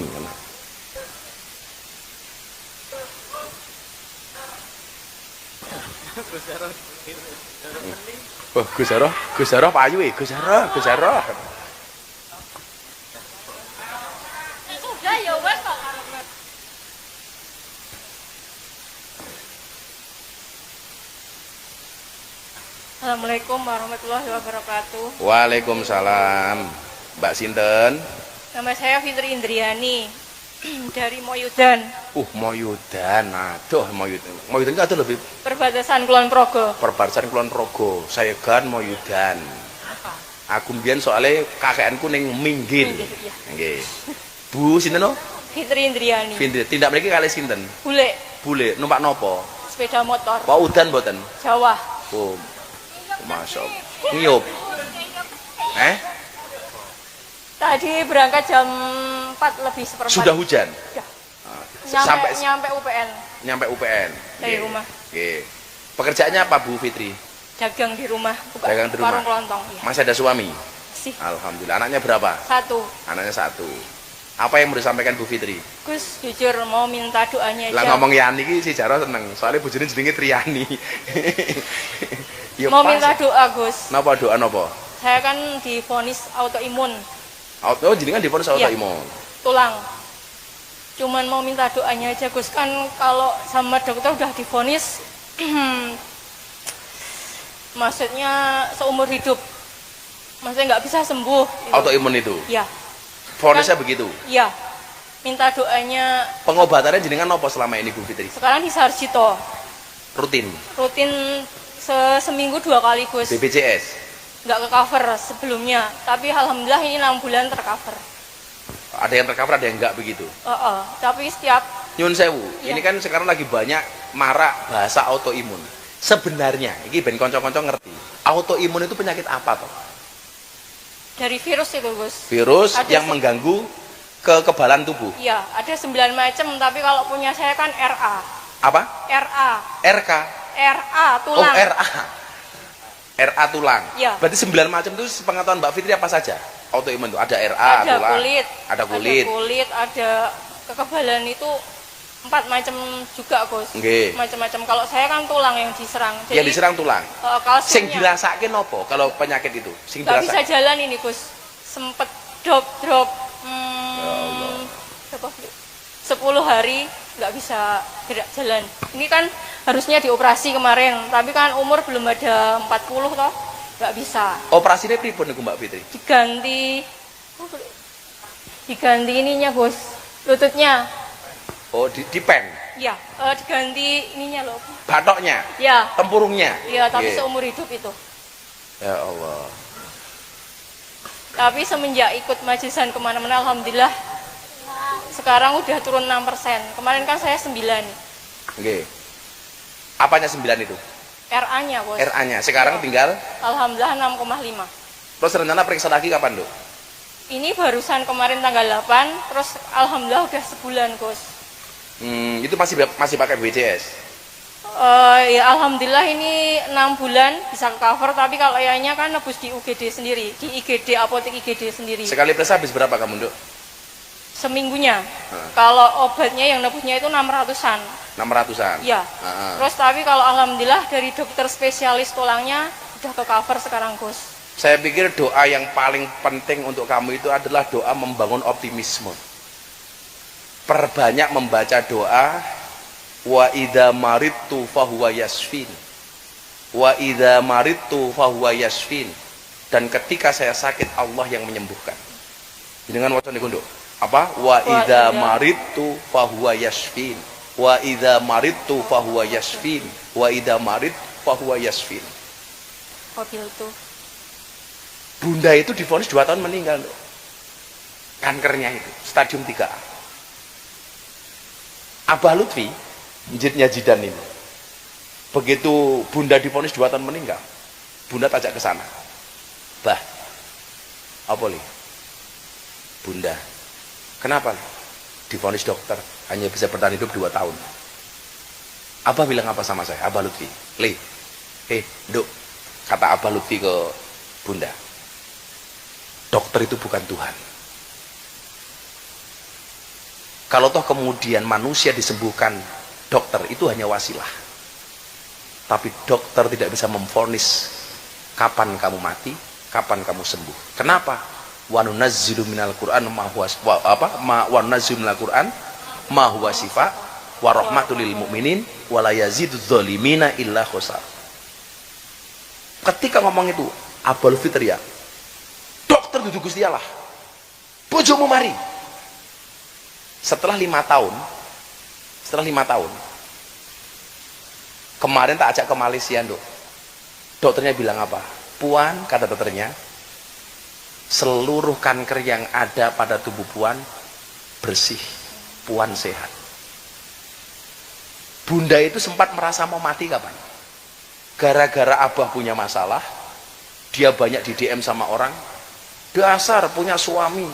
Oh, Gus Hero payu Gus Hero. Sudah ya wes kok. Assalamualaikum warahmatullahi wabarakatuh. Waalaikumsalam. Mbak sinten? Nama saya Fitri Indriani dari Moyudan, Moyudan. Aduh, Moyudan itu lebih perbatasan Kulon Progo. perbatasan Kulon Progo. Saya kan Moyudan. Aku mbiyen soalnya kakekku ning Minggin. Minggin, iya. Nggih. Bu sinten no? Fitri Indriani. Fitri. Tindak mriki kalih sinten? Bule. Numpak nopo? Sepeda motor. Pak udan mboten? Jawa. Oh. Masya Allah. Ngiyup. Tadi berangkat jam 4 lebih seperempat. Sudah hujan? Ya. Sampai Nyampe UPN nyampe UPN. dari Nggih. rumah. Nggih. Pekerjaannya apa Bu Fitri? Dagang di rumah, buka Dagang di rumah. warung kelontong. Ya. Masih ada suami? Sih. Alhamdulillah. Anaknya berapa? 1. Anaknya 1. Apa yang mau disampaikan Bu Fitri? Gus, jujur mau minta doanya Lah aja. ngomong Yani ki si Jaro seneng. Soalnya bojone jenenge Triani. Ya Mau pas. minta doa, Gus. Napa doa napa? Saya kan divonis autoimun Oh, jenengan divonis Iya. autoimun. tulang. Cuman mau minta doanya aja, Gus. Kan kalau sama dokter udah divonis maksudnya seumur hidup. Maksudnya nggak bisa sembuh. Gitu. Autoimun itu. Ya, Vonisnya begitu. ya. Minta doanya. Pengobatannya jenengan napa selama ini Bu Fitri? Sekarang di Sarjito. Rutin. Rutin seminggu 2 kali, Gus. BPJS. Nggak ke cover sebelumnya, tapi alhamdulillah ini 6 bulan tercover. Ada yang tercover, ada yang enggak begitu. Tapi setiap Nyun sewu, Iya. ini kan sekarang lagi banyak marak bahasa autoimun. Sebenarnya, ini ben konco-konco ngerti. Autoimun itu penyakit apa toh? dari virus itu, Gus. Virus Ada yang mengganggu kekebalan tubuh. Iya, ada 9 macam, tapi kalau punya saya kan RA. Apa? RA. RK. RA Oh, tulang. RA. RA tulang. Iya. Berarti 9 macam itu sepengetahuan Mbak Fitri apa saja? Autoimun itu ada RA Ada tulang. kulit. Ada kulit. Ada kulit, ada kekebalan itu 4 macam juga, Gus. Nggih. Macam-macam. Kalau saya kan tulang yang diserang. Jadi Yang diserang tulang. Sing kalsiumnya dirasake nopo kalau penyakit itu? Sing nggak bisa dirasake. jalan ini, Gus. Sempet drop Allah. berapa? 10 hari nggak bisa gerak jalan. Ini kan harusnya dioperasi kemarin, tapi kan umur belum ada 40 toh, nggak bisa. Operasinya pripun niku Mbak Fitri? Diganti ininya, Gus, lututnya. Oh, di pen. Ya, diganti ininya loh. Batoknya, Ya, tempurungnya. ya, tapi Nggih. seumur hidup itu. Ya Allah. Tapi semenjak ikut majelis kemana-mana, alhamdulillah sekarang udah turun 6%. Kemarin kan saya 9. Nggih. Apanya 9 itu? RA-nya, Bos. RA-nya. Sekarang tinggal Alhamdulillah 6,5. terus rencana periksa lagi kapan, Dok? Ini barusan kemarin tanggal 8, terus alhamdulillah udah sebulan, Gus. Itu masih pakai BPJS. Ya alhamdulillah ini 6 bulan bisa ke cover, tapi kalau ayahnya kan nebus di UGD sendiri, di IGD, apotek IGD sendiri. Sekali periksa habis berapa kamu, Dok? seminggunya. Kalau obatnya yang nebusnya itu 600-an. 600-an. Iya. Terus tapi kalau alhamdulillah dari dokter spesialis tulangnya udah ke cover sekarang, Gus. Saya pikir doa yang paling penting untuk kamu itu adalah doa membangun optimisme. Perbanyak membaca doa, wa idza maridtu fahuwa yasfin. Wa idza maridtu fahuwa yasfin. Dan ketika saya sakit, Allah yang menyembuhkan. Dengan wacana dikunduk. Apa? Wa idza maridtu fahuwa yasfin. Wa idza maridtu fahuwa yasfin. Wa idza marid fahuwa yasfin. Mobil tuh. Bunda itu divonis 2 tahun meninggal loh. Kankernya itu, stadium 3A. Abah Lutfi, njitnya Jidan ini. Begitu Bunda divonis 2 tahun meninggal, Bunda tajak ke sana. Bah, apa li? Bunda, kenapa li? Divonis dokter, hanya bisa bertahan hidup 2 tahun. Abah bilang apa sama saya? Abah Lutfi, li, Duk, kata Abah Lutfi ke Bunda, dokter itu bukan Tuhan. Kalau toh kemudian manusia disembuhkan dokter, itu hanya wasilah. Tapi dokter tidak bisa memvonis kapan kamu mati, kapan kamu sembuh. Kenapa? Wa nunazzilu minal Qur'an ma huwa wa nunazzilu minal Qur'an ma huwa syifa wa rahmatul lil mu'minin wa la yazidudz zalimina illa khusar. Ketika ngomong itu, Abul Fitria, dokter duduk Gusti Allah, bojomu mari. Setelah 5 tahun, kemarin tak ajak ke Malaysia, Dok. Dokternya bilang apa? Puan, kata dokternya, seluruh kanker yang ada pada tubuh Puan bersih, Puan sehat. Bunda itu sempat merasa mau mati kapan? Gara-gara Abah punya masalah, dia banyak di DM sama orang, dasar punya suami,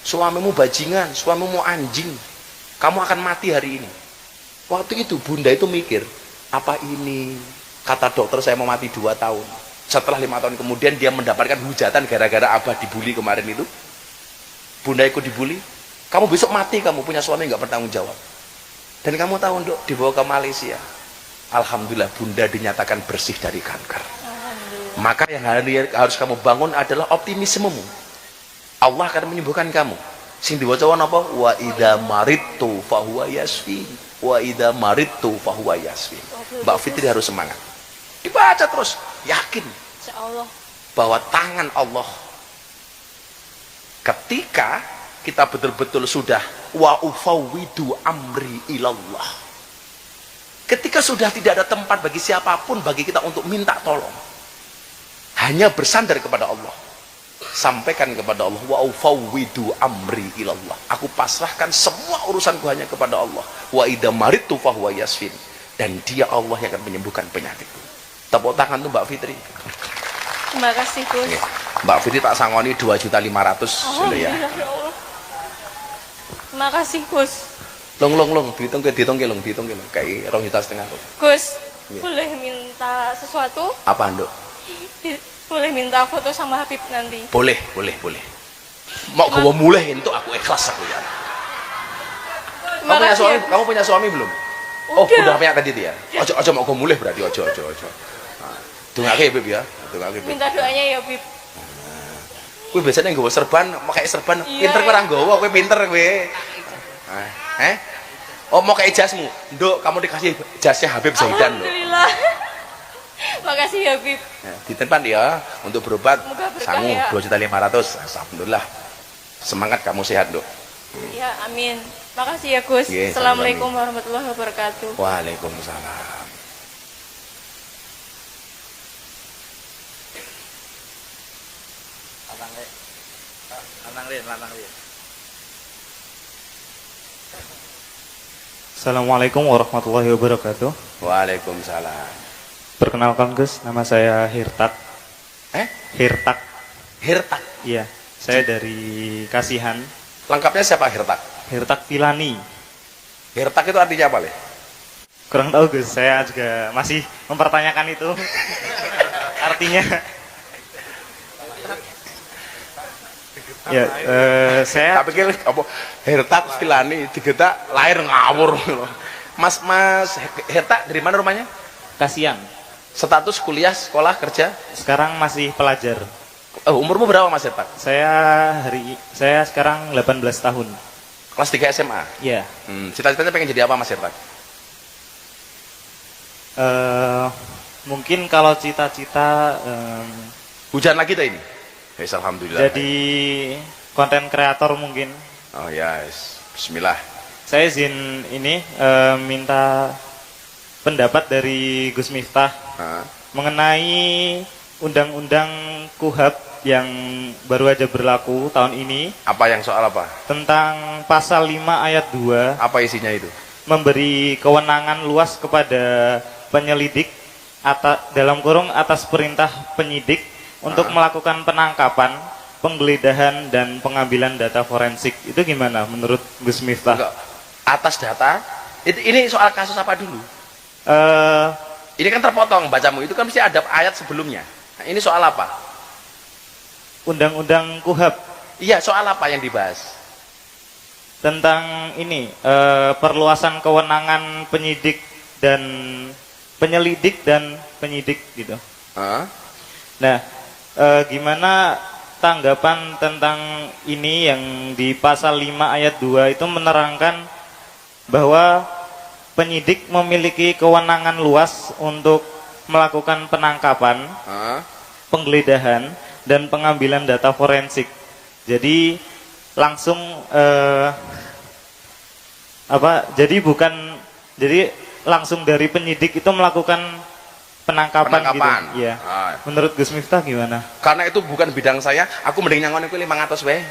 suamimu bajingan, suamimu anjing, kamu akan mati hari ini. Waktu itu Bunda itu mikir, apa ini? Kata dokter saya mau mati 2 tahun. Setelah 5 tahun kemudian dia mendapatkan hujatan gara-gara Abah dibully kemarin itu. Bunda ikut dibully, kamu besok mati, kamu punya suami nggak bertanggung jawab. Dan kamu tahu, Dok, dibawa ke Malaysia. Alhamdulillah Bunda dinyatakan bersih dari kanker. Maka yang harus kamu bangun adalah optimismemu. Allah akan menyembuhkan kamu. Sing diwaca apa? Wa idza maridtu fahuwa yasfin. Wa idza maridtu fahuwa yasfin. Mbak Fitri harus semangat. Dibaca terus, yakin Insyaallah bahwa tangan Allah ketika kita betul-betul sudah wa ufawwidu amri ilallah. Ketika sudah tidak ada tempat bagi siapapun bagi kita untuk minta tolong, hanya bersandar kepada Allah. Sampaikan kepada Allah, wa ufawwidu amri ilallah. Aku pasrahkan semua urusanku hanya kepada Allah. Wa idza maridtu fahuwa yasfin. Dan dia Allah yang akan menyembuhkan penyakitku. Tepuk tangan tuh Mbak Fitri. terima kasih, Gus. Oke. Mbak Fitri tak sangoni 2.500.000 sudah ya. Terima kasih, Gus. Long dihitung ke long kayak 2,5 juta. Gus, Iya. boleh minta sesuatu? Apa, Nduk? Boleh minta foto sama Habib nanti. Boleh. Mau gue mulai untuk aku ikhlas aku ya. Terima kasih, ya. Kamu punya suami belum? Oh, udah punya tadi dia. Ojo mau gue mulai berarti ojo. Dongake Bib ya. Dongake Bib. Minta doanya ya, Bib. Kowe biasanya nggawa serban, pakai serban, Iya, pinter kowe ora nggawa, kowe pinter kowe. Oh, mau kayak jasmu. Nduk, kamu dikasih jasnya Habib Zaidan loh. Alhamdulillah. Makasih ya, Bib. Ditempan ya untuk berobat. Semoga berkah Sangu ya. 2.500.000. Alhamdulillah. Semangat kamu sehat, Nduk. Ya, amin. Makasih ya, Gus. Iya, Assalamualaikum sama-sama. warahmatullahi wabarakatuh. Waalaikumsalam. Lanang Rin. Assalamualaikum warahmatullahi wabarakatuh. Waalaikumsalam. Perkenalkan Gus, nama saya Hirtak. Hirtak. Hirtak. Iya, saya dari Kasihan. Lengkapnya siapa Hirtak? Hirtak Pilani. Hirtak itu artinya apa, Le? Kurang tahu Gus, saya juga masih mempertanyakan itu artinya. Ya, saya Tapi kira apa Herta istilahnya digetak lahir ngawur. Mas Herta dari mana rumahnya? kasihan. Status kuliah, sekolah, kerja? Sekarang masih pelajar. Oh, umurmu berapa Mas Herta? Saya sekarang 18 tahun. Kelas 3 SMA. Ya. Cita-citanya pengen jadi apa Mas Herta? Mungkin kalau cita-cita Hujan lagi tuh ini. Yes, alhamdulillah. jadi konten kreator mungkin. Oh ya, yes. Bismillah. Saya izin ini minta pendapat dari Gus Miftah mengenai undang-undang KUHAP yang baru aja berlaku tahun ini Apa yang soal apa? tentang pasal 5 ayat 2 Apa isinya itu? memberi kewenangan luas kepada penyelidik dalam kurung atas perintah penyidik untuk melakukan penangkapan, penggeledahan dan pengambilan data forensik. Itu gimana menurut Gus Miftah? Enggak. Atas data. Ini soal kasus apa dulu? Ini kan terpotong bacamu. Itu kan mesti ada ayat sebelumnya. Nah, ini soal apa? Undang-undang KUHAP Iya, soal apa yang dibahas? tentang ini perluasan kewenangan penyidik dan penyelidik dan penyidik gitu. Nah, gimana tanggapan tentang ini yang di pasal 5 ayat 2 itu menerangkan bahwa penyidik memiliki kewenangan luas untuk melakukan penangkapan, penggeledahan dan pengambilan data forensik. Jadi langsung jadi langsung dari penyidik itu melakukan penangkapan. Gitu. Ya. Menurut Gus Miftah gimana? Karena itu bukan bidang saya, aku mending nyangon iku 500 wae.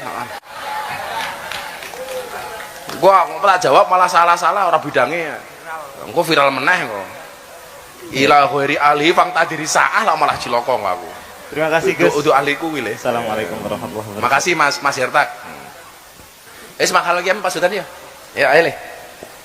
Gua malah jawab malah salah-salah orang bidangnya. Engko viral meneh kok. Ila ghairi ahli fang tadiri saah lah malah ciloko aku. Terima kasih Gus. Untuk ahliku kuwi le. Assalamualaikum warahmatullahi wabarakatuh. Makasih Mas Hertak. Makal lagi Pak Sudan ya. Ya, ayo le.